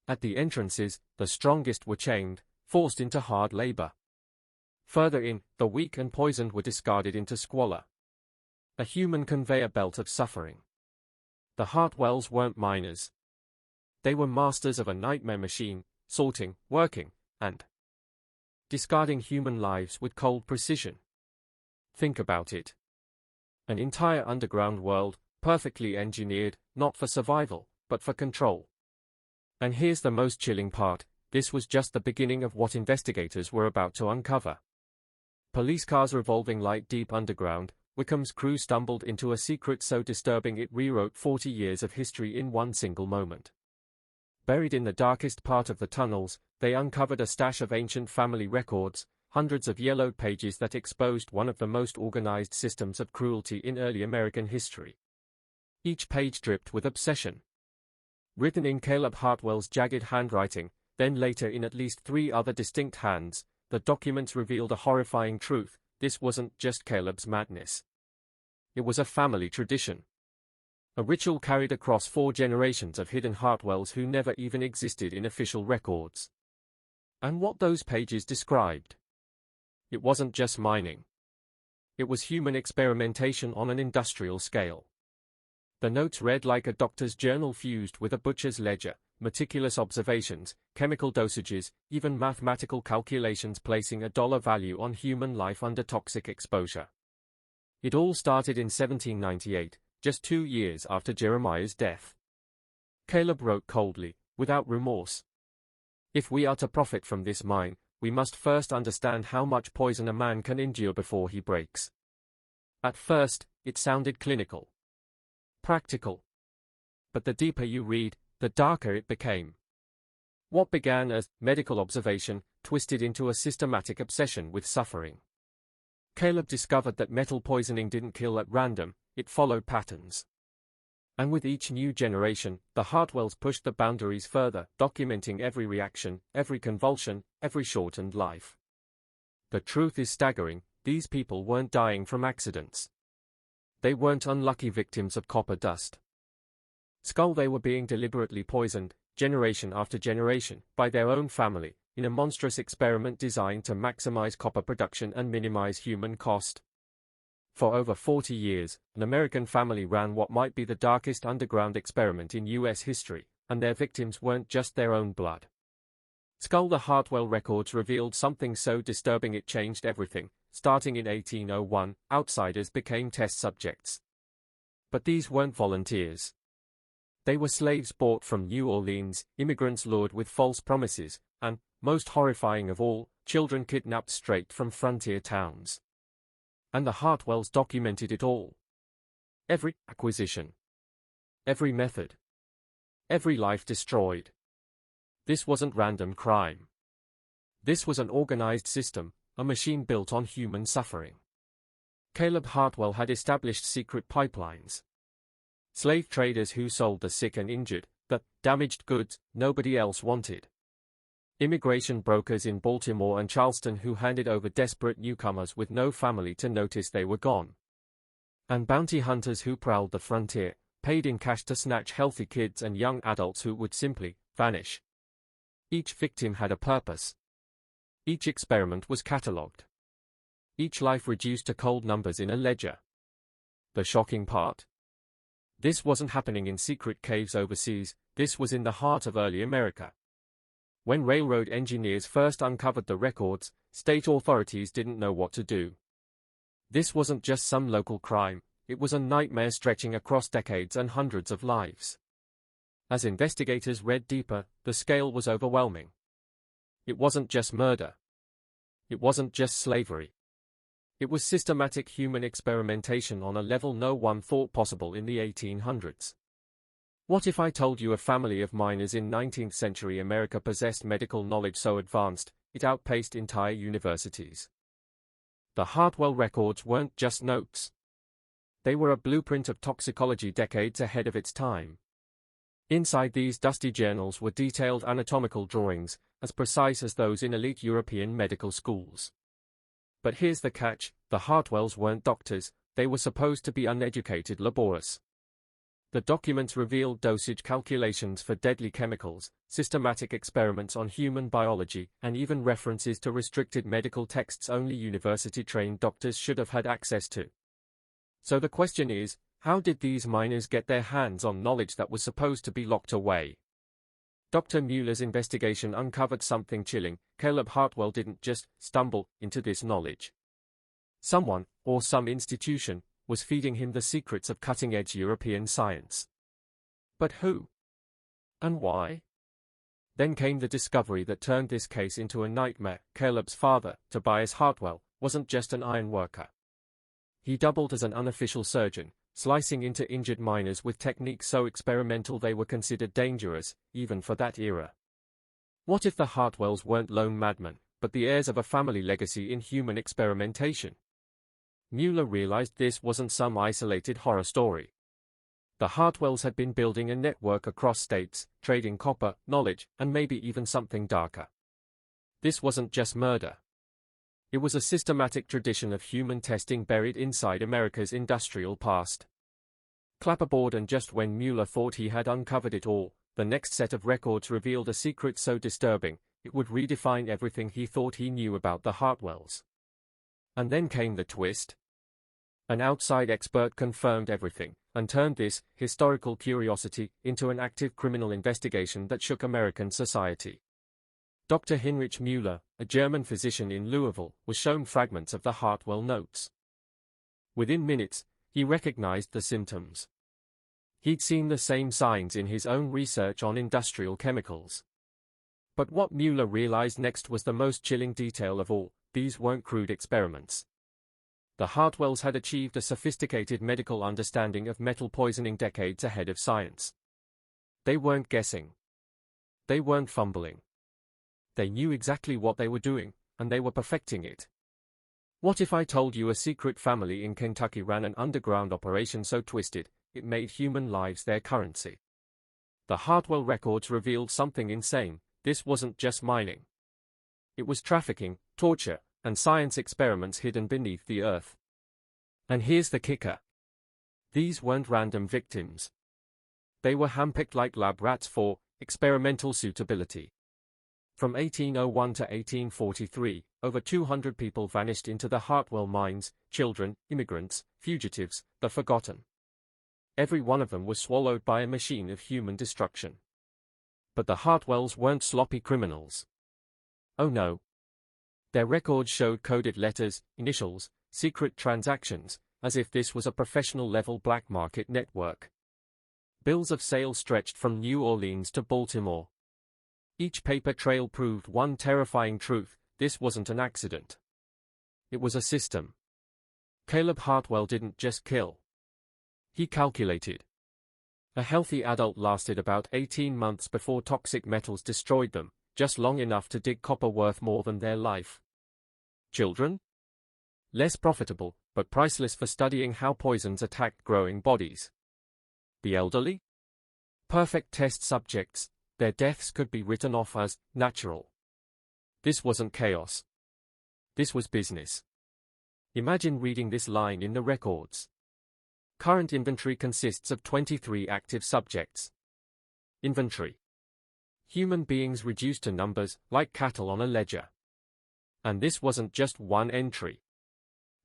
At the entrances, the strongest were chained, forced into hard labor. Further in, the weak and poisoned were discarded into squalor. A human conveyor belt of suffering. The Hartwells weren't miners. They were masters of a nightmare machine, sorting, working, and discarding human lives with cold precision. Think about it. An entire underground world, perfectly engineered, not for survival, but for control. And here's the most chilling part, this was just the beginning of what investigators were about to uncover. Police cars revolving like deep underground, Wickham's crew stumbled into a secret so disturbing it rewrote 40 years of history in one single moment. Buried in the darkest part of the tunnels, they uncovered a stash of ancient family records, hundreds of yellowed pages that exposed one of the most organized systems of cruelty in early American history. Each page dripped with obsession. Written in Caleb Hartwell's jagged handwriting, then later in at least 3 other distinct hands, the documents revealed a horrifying truth: this wasn't just Caleb's madness. It was a family tradition. A ritual carried across 4 generations of hidden Hartwells who never even existed in official records. And what those pages described? It wasn't just mining. It was human experimentation on an industrial scale. The notes read like a doctor's journal fused with a butcher's ledger, meticulous observations, chemical dosages, even mathematical calculations placing a dollar value on human life under toxic exposure. It all started in 1798, just 2 years after Jeremiah's death. Caleb wrote coldly, without remorse. If we are to profit from this mine, we must first understand how much poison a man can endure before he breaks. At first, it sounded clinical. Practical. But the deeper you read, the darker it became. What began as medical observation twisted into a systematic obsession with suffering. Caleb discovered that metal poisoning didn't kill at random, it followed patterns. And with each new generation, the Hartwells pushed the boundaries further, documenting every reaction, every convulsion, every shortened life. The truth is staggering, these people weren't dying from accidents. They weren't unlucky victims of copper dust. They were being deliberately poisoned, generation after generation, by their own family, in a monstrous experiment designed to maximize copper production and minimize human cost. For over 40 years, an American family ran what might be the darkest underground experiment in U.S. history, and their victims weren't just their own blood. The Hartwell records revealed something so disturbing it changed everything. Starting in 1801, outsiders became test subjects. But these weren't volunteers. They were slaves bought from New Orleans, immigrants lured with false promises, and, most horrifying of all, children kidnapped straight from frontier towns. And the Hartwells documented it all. Every acquisition. Every method. Every life destroyed. This wasn't random crime. This was an organized system, a machine built on human suffering. Caleb Hartwell had established secret pipelines. Slave traders who sold the sick and injured, the damaged goods nobody else wanted. Immigration brokers in Baltimore and Charleston who handed over desperate newcomers with no family to notice they were gone. And bounty hunters who prowled the frontier, paid in cash to snatch healthy kids and young adults who would simply vanish. Each victim had a purpose. Each experiment was catalogued. Each life reduced to cold numbers in a ledger. The shocking part? This wasn't happening in secret caves overseas, this was in the heart of early America. When railroad engineers first uncovered the records, state authorities didn't know what to do. This wasn't just some local crime, it was a nightmare stretching across decades and hundreds of lives. As investigators read deeper, the scale was overwhelming. It wasn't just murder. It wasn't just slavery. It was systematic human experimentation on a level no one thought possible in the 1800s. What if I told you a family of miners in 19th century America possessed medical knowledge so advanced, it outpaced entire universities? The Hartwell records weren't just notes. They were a blueprint of toxicology decades ahead of its time. Inside these dusty journals were detailed anatomical drawings, as precise as those in elite European medical schools. But here's the catch, the Hartwells weren't doctors, they were supposed to be uneducated laborers. The documents revealed dosage calculations for deadly chemicals, systematic experiments on human biology, and even references to restricted medical texts only university-trained doctors should have had access to. So the question is, how did these miners get their hands on knowledge that was supposed to be locked away? Dr. Mueller's investigation uncovered something chilling. Caleb Hartwell didn't just stumble into this knowledge. Someone, or some institution, was feeding him the secrets of cutting-edge European science. But who? And why? Then came the discovery that turned this case into a nightmare. Caleb's father, Tobias Hartwell, wasn't just an iron worker. He doubled as an unofficial surgeon, slicing into injured miners with techniques so experimental they were considered dangerous, even for that era. What if the Hartwells weren't lone madmen, but the heirs of a family legacy in human experimentation? Mueller realized this wasn't some isolated horror story. The Hartwells had been building a network across states, trading copper, knowledge, and maybe even something darker. This wasn't just murder. It was a systematic tradition of human testing buried inside America's industrial past. Clapperboard, and just when Mueller thought he had uncovered it all, the next set of records revealed a secret so disturbing, it would redefine everything he thought he knew about the Hartwells. And then came the twist. An outside expert confirmed everything, and turned this historical curiosity into an active criminal investigation that shook American society. Dr. Heinrich Mueller, a German physician in Louisville, was shown fragments of the Hartwell notes. Within minutes, he recognized the symptoms. He'd seen the same signs in his own research on industrial chemicals. But what Mueller realized next was the most chilling detail of all: these weren't crude experiments. The Hartwells had achieved a sophisticated medical understanding of metal poisoning decades ahead of science. They weren't guessing. They weren't fumbling. They knew exactly what they were doing, and they were perfecting it. What if I told you a secret family in Kentucky ran an underground operation so twisted, it made human lives their currency? The Hartwell records revealed something insane. This wasn't just mining. It was trafficking, torture, and science experiments hidden beneath the earth. And here's the kicker. These weren't random victims. They were handpicked like lab rats for experimental suitability. From 1801 to 1843, over 200 people vanished into the Hartwell mines: children, immigrants, fugitives, the forgotten. Every one of them was swallowed by a machine of human destruction. But the Hartwells weren't sloppy criminals. Oh no. Their records showed coded letters, initials, secret transactions, as if this was a professional-level black market network. Bills of sale stretched from New Orleans to Baltimore. Each paper trail proved one terrifying truth: this wasn't an accident. It was a system. Caleb Hartwell didn't just kill. He calculated. A healthy adult lasted about 18 months before toxic metals destroyed them, just long enough to dig copper worth more than their life. Children? Less profitable, but priceless for studying how poisons attacked growing bodies. The elderly? Perfect test subjects. Their deaths could be written off as natural. This wasn't chaos. This was business. Imagine reading this line in the records. Current inventory consists of 23 active subjects. Inventory. Human beings reduced to numbers, like cattle on a ledger. And this wasn't just one entry.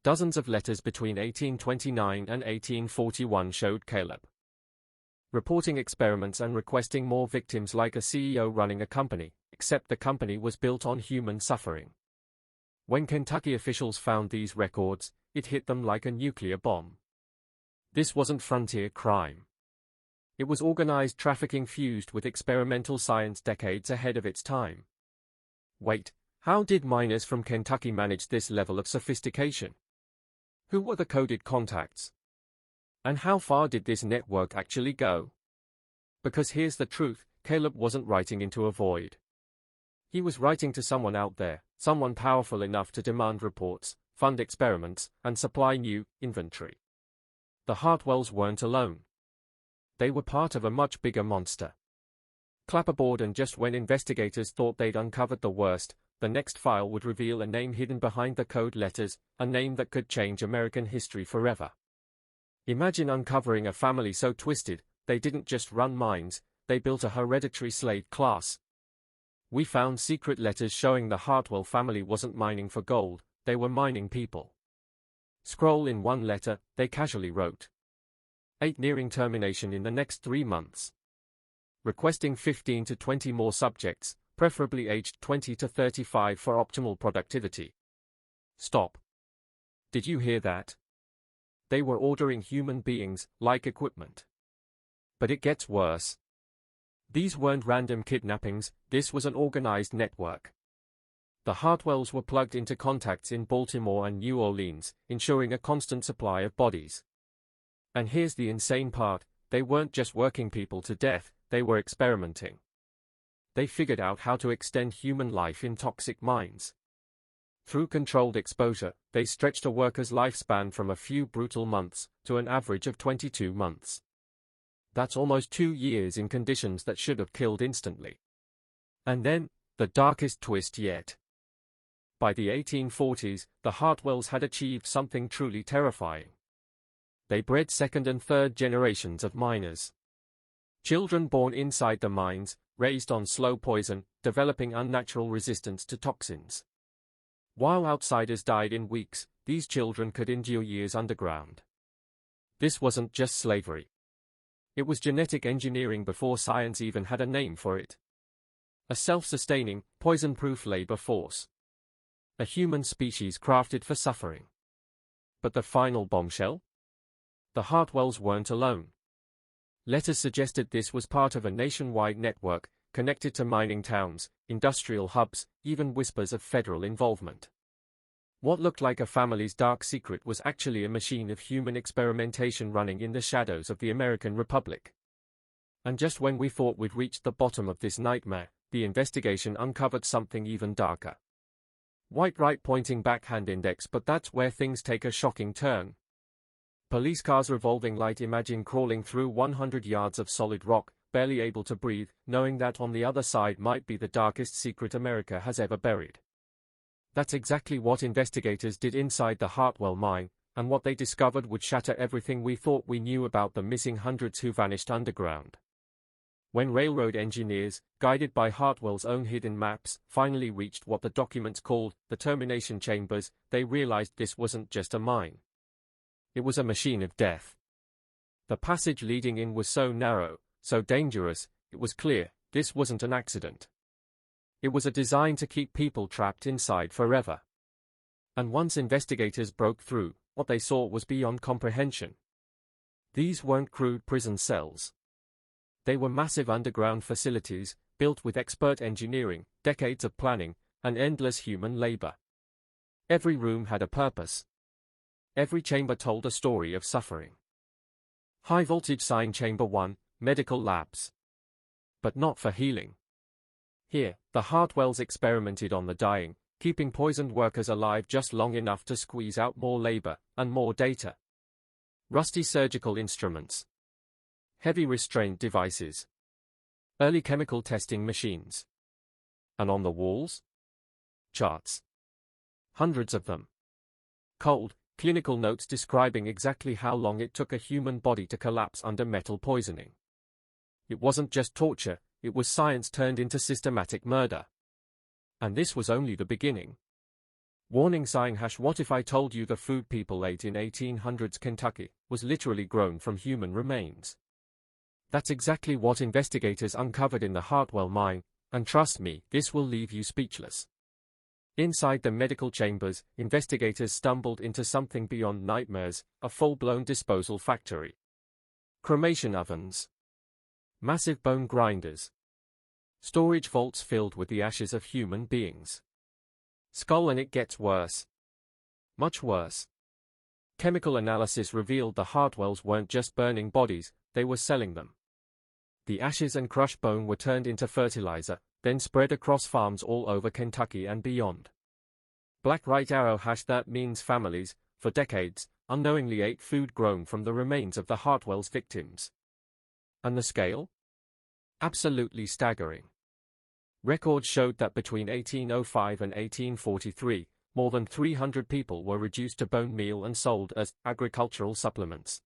Dozens of letters between 1829 and 1841 showed Caleb reporting experiments and requesting more victims, like a CEO running a company, except the company was built on human suffering. When Kentucky officials found these records, it hit them like a nuclear bomb. This wasn't frontier crime. It was organized trafficking fused with experimental science decades ahead of its time. Wait, How did miners from Kentucky manage this level of sophistication? Who were the coded contacts? And how far did this network actually go? Because here's the truth, Caleb wasn't writing into a void. He was writing to someone out there, someone powerful enough to demand reports, fund experiments, and supply new inventory. The Hartwells weren't alone. They were part of a much bigger monster. Clapperboard, and just when investigators thought they'd uncovered the worst, the next file would reveal a name hidden behind the code letters, a name that could change American history forever. Imagine uncovering a family so twisted, they didn't just run mines, they built a hereditary slave class. We found secret letters showing the Hartwell family wasn't mining for gold, they were mining people. Scroll in one letter, they casually wrote. 8 nearing termination in the next 3 months. Requesting 15 to 20 more subjects, preferably aged 20 to 35 for optimal productivity. Stop. Did you hear that? They were ordering human beings, like equipment. But it gets worse. These weren't random kidnappings, this was an organized network. The Hartwells were plugged into contacts in Baltimore and New Orleans, ensuring a constant supply of bodies. And here's the insane part, they weren't just working people to death, they were experimenting. They figured out how to extend human life in toxic mines. Through controlled exposure, they stretched a worker's lifespan from a few brutal months to an average of 22 months. That's almost 2 years in conditions that should have killed instantly. And then, the darkest twist yet. By the 1840s, the Hartwells had achieved something truly terrifying. They bred second and third generations of miners. Children born inside the mines, raised on slow poison, developing unnatural resistance to toxins. While outsiders died in weeks, these children could endure years underground. This wasn't just slavery. It was genetic engineering before science even had a name for it. A self-sustaining, poison-proof labor force. A human species crafted for suffering. But the final bombshell? The Hartwells weren't alone. Letters suggested this was part of a nationwide network, connected to mining towns, industrial hubs, even whispers of federal involvement. What looked like a family's dark secret was actually a machine of human experimentation running in the shadows of the American Republic. And just when we thought we'd reached the bottom of this nightmare, the investigation uncovered something even darker. White right pointing backhand index, but that's where things take a shocking turn. Police cars revolving light, imagine crawling through 100 yards of solid rock, barely able to breathe, knowing that on the other side might be the darkest secret America has ever buried. That's exactly what investigators did inside the Hartwell mine, and what they discovered would shatter everything we thought we knew about the missing hundreds who vanished underground. When railroad engineers, guided by Hartwell's own hidden maps, finally reached what the documents called the termination chambers, they realized this wasn't just a mine. It was a machine of death. The passage leading in was so narrow, so dangerous, it was clear, this wasn't an accident. It was a design to keep people trapped inside forever. And once investigators broke through, what they saw was beyond comprehension. These weren't crude prison cells. They were massive underground facilities, built with expert engineering, decades of planning, and endless human labor. Every room had a purpose. Every chamber told a story of suffering. High voltage sign chamber 1, medical labs. But not for healing. Here, the Hartwells experimented on the dying, keeping poisoned workers alive just long enough to squeeze out more labor, and more data. Rusty surgical instruments. Heavy restraint devices. Early chemical testing machines. And on the walls? Charts. Hundreds of them. Cold, clinical notes describing exactly how long it took a human body to collapse under metal poisoning. It wasn't just torture, it was science turned into systematic murder. And this was only the beginning. Warning sign # what if I told you the food people ate in 1800s Kentucky was literally grown from human remains? That's exactly what investigators uncovered in the Hartwell mine, and trust me, this will leave you speechless. Inside the medical chambers, investigators stumbled into something beyond nightmares, a full-blown disposal factory. Cremation ovens. Massive bone grinders. Storage vaults filled with the ashes of human beings. Skull, and it gets worse. Much worse. Chemical analysis revealed the Hartwells weren't just burning bodies, they were selling them. The ashes and crushed bone were turned into fertilizer, then spread across farms all over Kentucky and beyond. Black Right Arrow # means families, for decades, unknowingly ate food grown from the remains of the Hartwells' victims. And the scale? Absolutely staggering. Records showed that between 1805 and 1843, more than 300 people were reduced to bone meal and sold as agricultural supplements.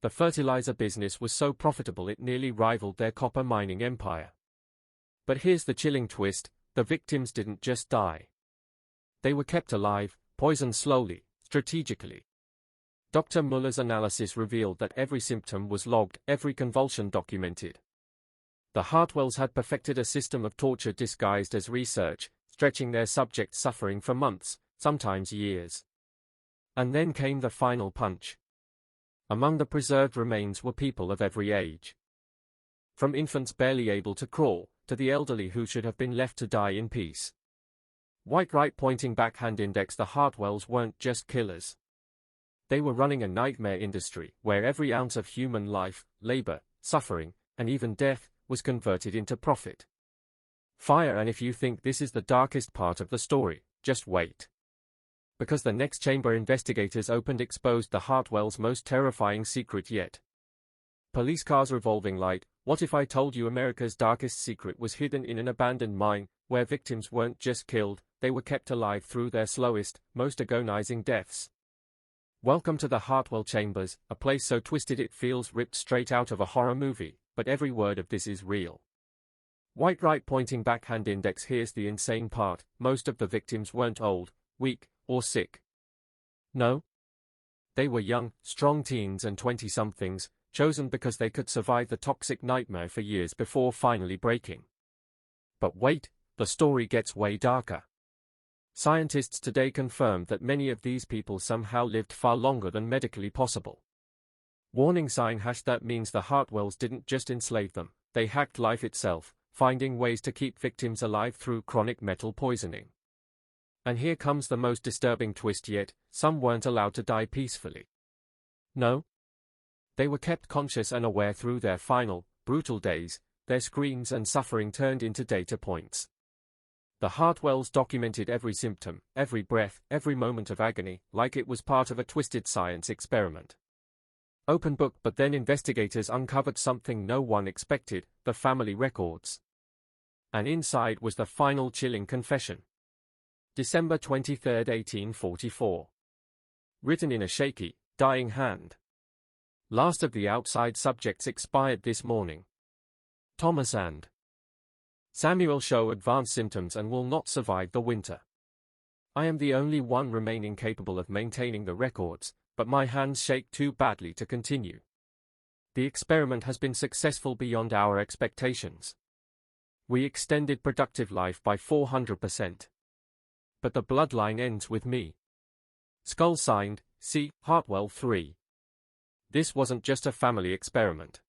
The fertilizer business was so profitable it nearly rivaled their copper mining empire. But here's the chilling twist: the victims didn't just die. They were kept alive, poisoned slowly, strategically. Dr. Muller's analysis revealed that every symptom was logged, every convulsion documented. The Hartwells had perfected a system of torture disguised as research, stretching their subjects' suffering for months, sometimes years. And then came the final punch. Among the preserved remains were people of every age. From infants barely able to crawl, to the elderly who should have been left to die in peace. White right pointing backhand index: the Hartwells weren't just killers. They were running a nightmare industry, where every ounce of human life, labor, suffering, and even death, was converted into profit. Fire. And if you think this is the darkest part of the story, just wait. Because the next chamber investigators opened exposed the Hartwells' most terrifying secret yet. Police cars revolving light. What if I told you America's darkest secret was hidden in an abandoned mine, where victims weren't just killed, they were kept alive through their slowest, most agonizing deaths? Welcome to the Hartwell Chambers, a place so twisted it feels ripped straight out of a horror movie, but every word of this is real. White right pointing backhand index. Here's the insane part: most of the victims weren't old, weak, or sick. No. They were young, strong teens and 20-somethings, chosen because they could survive the toxic nightmare for years before finally breaking. But wait, the story gets way darker. Scientists today confirmed that many of these people somehow lived far longer than medically possible. Warning sign # that means the Hartwells didn't just enslave them, they hacked life itself, finding ways to keep victims alive through chronic metal poisoning. And here comes the most disturbing twist yet: some weren't allowed to die peacefully. No. They were kept conscious and aware through their final, brutal days, their screams and suffering turned into data points. The Hartwells documented every symptom, every breath, every moment of agony, like it was part of a twisted science experiment. Open book. But then investigators uncovered something no one expected: the family records. And inside was the final chilling confession. December 23, 1844. Written in a shaky, dying hand. Last of the outside subjects expired this morning. Thomas and Samuel show advanced symptoms and will not survive the winter. I am the only one remaining capable of maintaining the records, but my hands shake too badly to continue. The experiment has been successful beyond our expectations. We extended productive life by 400%. But the bloodline ends with me. Skull. Signed, C. Hartwell 3. This wasn't just a family experiment.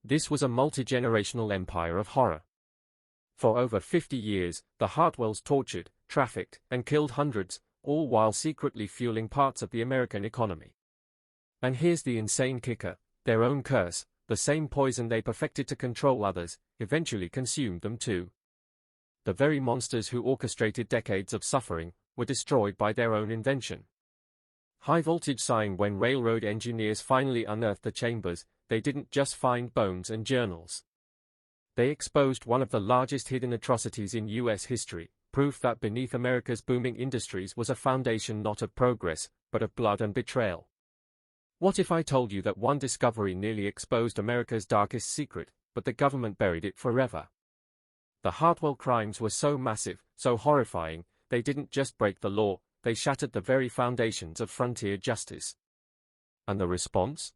This was a multi-generational empire of horror. For over 50 years, the Hartwells tortured, trafficked, and killed hundreds, all while secretly fueling parts of the American economy. And here's the insane kicker: their own curse, the same poison they perfected to control others, eventually consumed them too. The very monsters who orchestrated decades of suffering were destroyed by their own invention. High voltage sign. When railroad engineers finally unearthed the chambers, they didn't just find bones and journals. They exposed one of the largest hidden atrocities in U.S. history, proof that beneath America's booming industries was a foundation not of progress, but of blood and betrayal. What if I told you that one discovery nearly exposed America's darkest secret, but the government buried it forever? The Hartwell crimes were so massive, so horrifying, they didn't just break the law, they shattered the very foundations of frontier justice. And the response?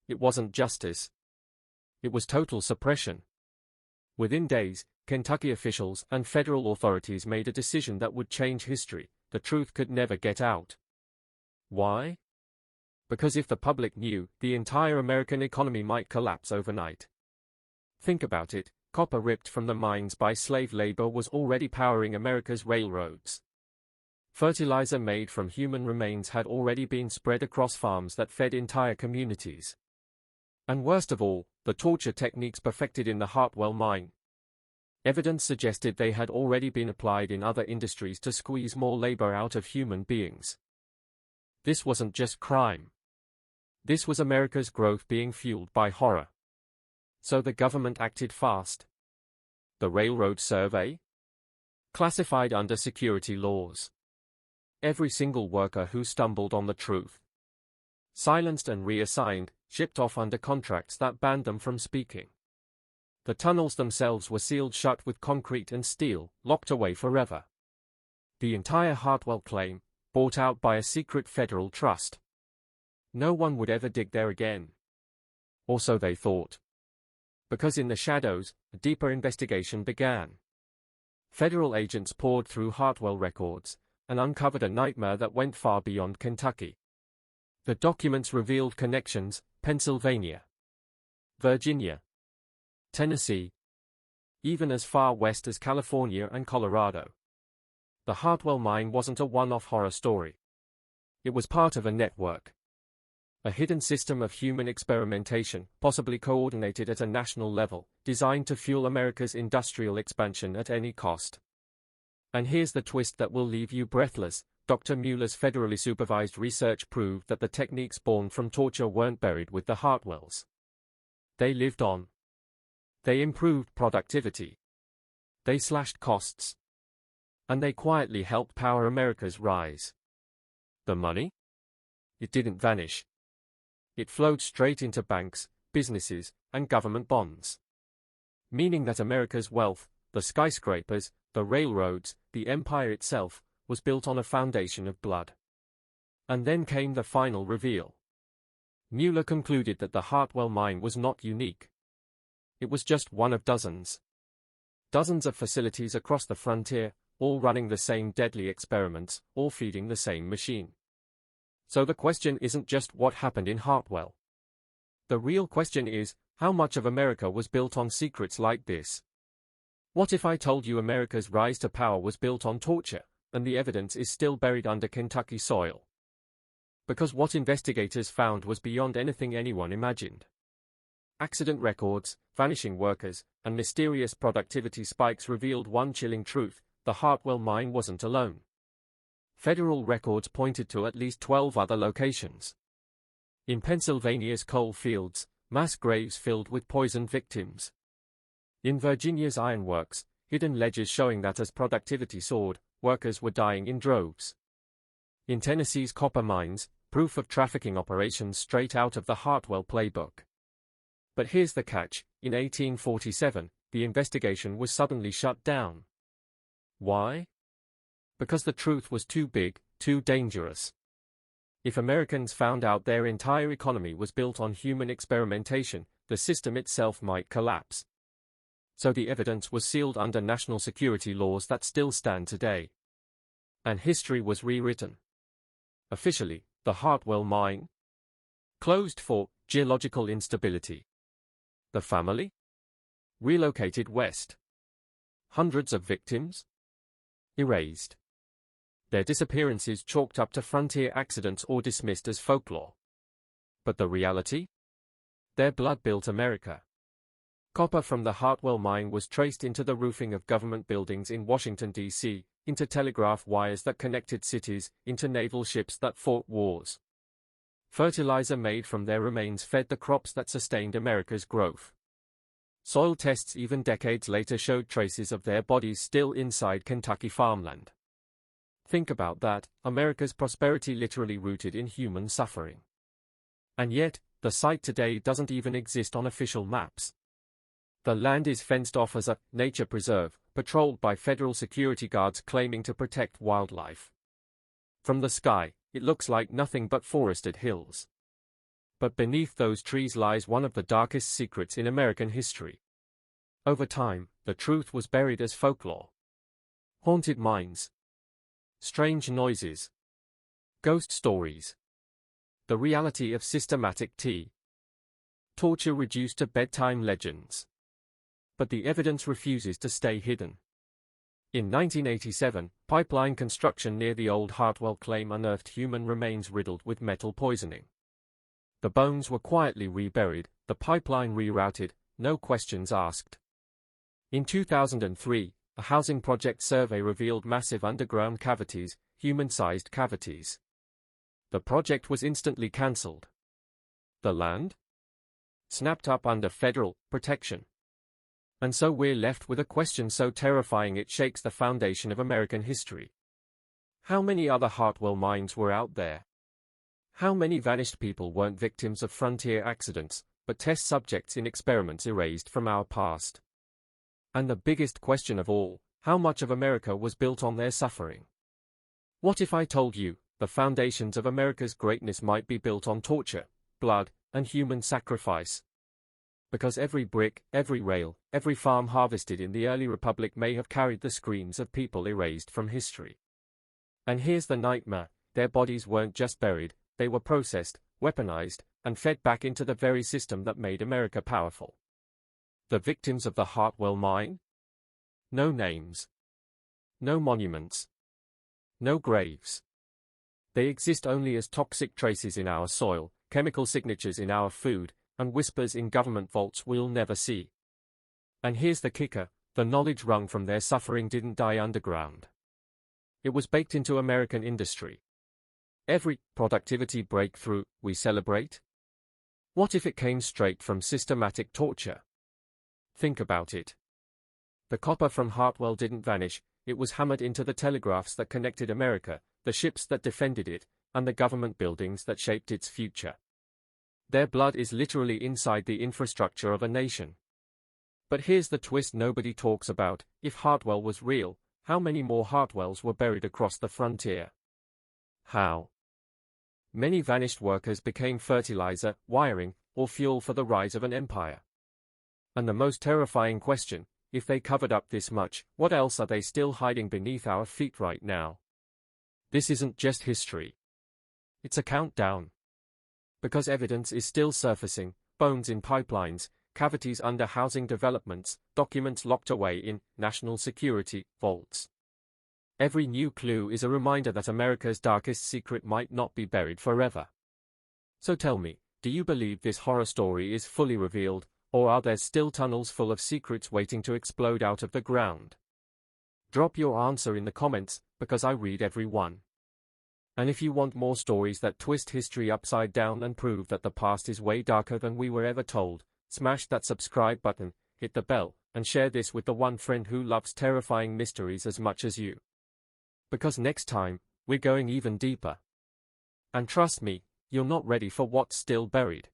It wasn't justice. It was total suppression. Within days, Kentucky officials and federal authorities made a decision that would change history. The truth could never get out. Why? Because if the public knew, the entire American economy might collapse overnight. Think about it. Copper ripped from the mines by slave labor was already powering America's railroads. Fertilizer made from human remains had already been spread across farms that fed entire communities. And worst of all, the torture techniques perfected in the Hartwell mine. Evidence suggested they had already been applied in other industries to squeeze more labor out of human beings. This wasn't just crime. This was America's growth being fueled by horror. So the government acted fast. The Railroad Survey? Classified under security laws. Every single worker who stumbled on the truth. Silenced and reassigned, shipped off under contracts that banned them from speaking. The tunnels themselves were sealed shut with concrete and steel, locked away forever. The entire Hartwell claim, bought out by a secret federal trust. No one would ever dig there again. Or so they thought. Because in the shadows, a deeper investigation began. Federal agents poured through Hartwell records and uncovered a nightmare that went far beyond Kentucky. The documents revealed connections: Pennsylvania, Virginia, Tennessee, even as far west as California and Colorado. The Hartwell mine wasn't a one-off horror story. It was part of a network. A hidden system of human experimentation, possibly coordinated at a national level, designed to fuel America's industrial expansion at any cost. And here's the twist that will leave you breathless. Dr. Mueller's federally supervised research proved that the techniques born from torture weren't buried with the Hartwells. They lived on. They improved productivity. They slashed costs. And they quietly helped power America's rise. The money? It didn't vanish. It flowed straight into banks, businesses, and government bonds. Meaning that America's wealth, the skyscrapers, the railroads, the empire itself, was built on a foundation of blood. And then came the final reveal. Mueller concluded that the Hartwell mine was not unique. It was just one of dozens. Dozens of facilities across the frontier, all running the same deadly experiments, all feeding the same machine. So the question isn't just what happened in Hartwell. The real question is, how much of America was built on secrets like this? What if I told you America's rise to power was built on torture, and the evidence is still buried under Kentucky soil? Because what investigators found was beyond anything anyone imagined. Accident records, vanishing workers, and mysterious productivity spikes revealed one chilling truth: the Hartwell mine wasn't alone. Federal records pointed to at least 12 other locations. In Pennsylvania's coal fields, mass graves filled with poisoned victims. In Virginia's ironworks, hidden ledgers showing that as productivity soared, workers were dying in droves. In Tennessee's copper mines, proof of trafficking operations straight out of the Hartwell playbook. But here's the catch: in 1847, the investigation was suddenly shut down. Why? Because the truth was too big, too dangerous. If Americans found out their entire economy was built on human experimentation, the system itself might collapse. So the evidence was sealed under national security laws that still stand today. And history was rewritten. Officially, the Hartwell mine closed for geological instability. The family relocated west. Hundreds of victims erased. Their disappearances chalked up to frontier accidents or dismissed as folklore. But the reality? Their blood built America. Copper from the Hartwell mine was traced into the roofing of government buildings in Washington, D.C., into telegraph wires that connected cities, into naval ships that fought wars. Fertilizer made from their remains fed the crops that sustained America's growth. Soil tests even decades later showed traces of their bodies still inside Kentucky farmland. Think about that, America's prosperity literally rooted in human suffering. And yet, the site today doesn't even exist on official maps. The land is fenced off as a nature preserve, patrolled by federal security guards claiming to protect wildlife. From the sky, it looks like nothing but forested hills. But beneath those trees lies one of the darkest secrets in American history. Over time, the truth was buried as folklore. Haunted mines. Strange noises. Ghost stories. The reality of systematic torture reduced to bedtime legends. but the evidence refuses to stay hidden. In 1987, pipeline construction near the old Hartwell Cave unearthed human remains riddled with metal poisoning. The bones were quietly reburied, the pipeline rerouted, no questions asked. In 2003, a housing project survey revealed massive underground cavities, human-sized cavities. The project was instantly cancelled. The land? Snapped up under federal protection. And so we're left with a question so terrifying it shakes the foundation of American history. How many other Hartwell mines were out there? How many vanished people weren't victims of frontier accidents, but test subjects in experiments erased from our past? And the biggest question of all, how much of America was built on their suffering? What if I told you, the foundations of America's greatness might be built on torture, blood, and human sacrifice? Because every brick, every rail, every farm harvested in the early republic may have carried the screams of people erased from history. And here's the nightmare, their bodies weren't just buried, they were processed, weaponized, and fed back into the very system that made America powerful. The victims of the Hartwell mine? No names. No monuments. No graves. They exist only as toxic traces in our soil, chemical signatures in our food, and whispers in government vaults we'll never see. And here's the kicker, the knowledge wrung from their suffering didn't die underground. It was baked into American industry. Every productivity breakthrough we celebrate? What if it came straight from systematic torture? Think about it. The copper from Hartwell didn't vanish, it was hammered into the telegraphs that connected America, the ships that defended it, and the government buildings that shaped its future. Their blood is literally inside the infrastructure of a nation. But here's the twist nobody talks about, if Hartwell was real, how many more Hartwells were buried across the frontier? How many vanished workers became fertilizer, wiring, or fuel for the rise of an empire? And the most terrifying question, if they covered up this much, what else are they still hiding beneath our feet right now? This isn't just history. It's a countdown. Because evidence is still surfacing, bones in pipelines, cavities under housing developments, documents locked away in national security vaults. Every new clue is a reminder that America's darkest secret might not be buried forever. So tell me, do you believe this horror story is fully revealed, or are there still tunnels full of secrets waiting to explode out of the ground? Drop your answer in the comments, because I read every one. And if you want more stories that twist history upside down and prove that the past is way darker than we were ever told, smash that subscribe button, hit the bell, and share this with the one friend who loves terrifying mysteries as much as you. Because next time, we're going even deeper. And trust me, you're not ready for what's still buried.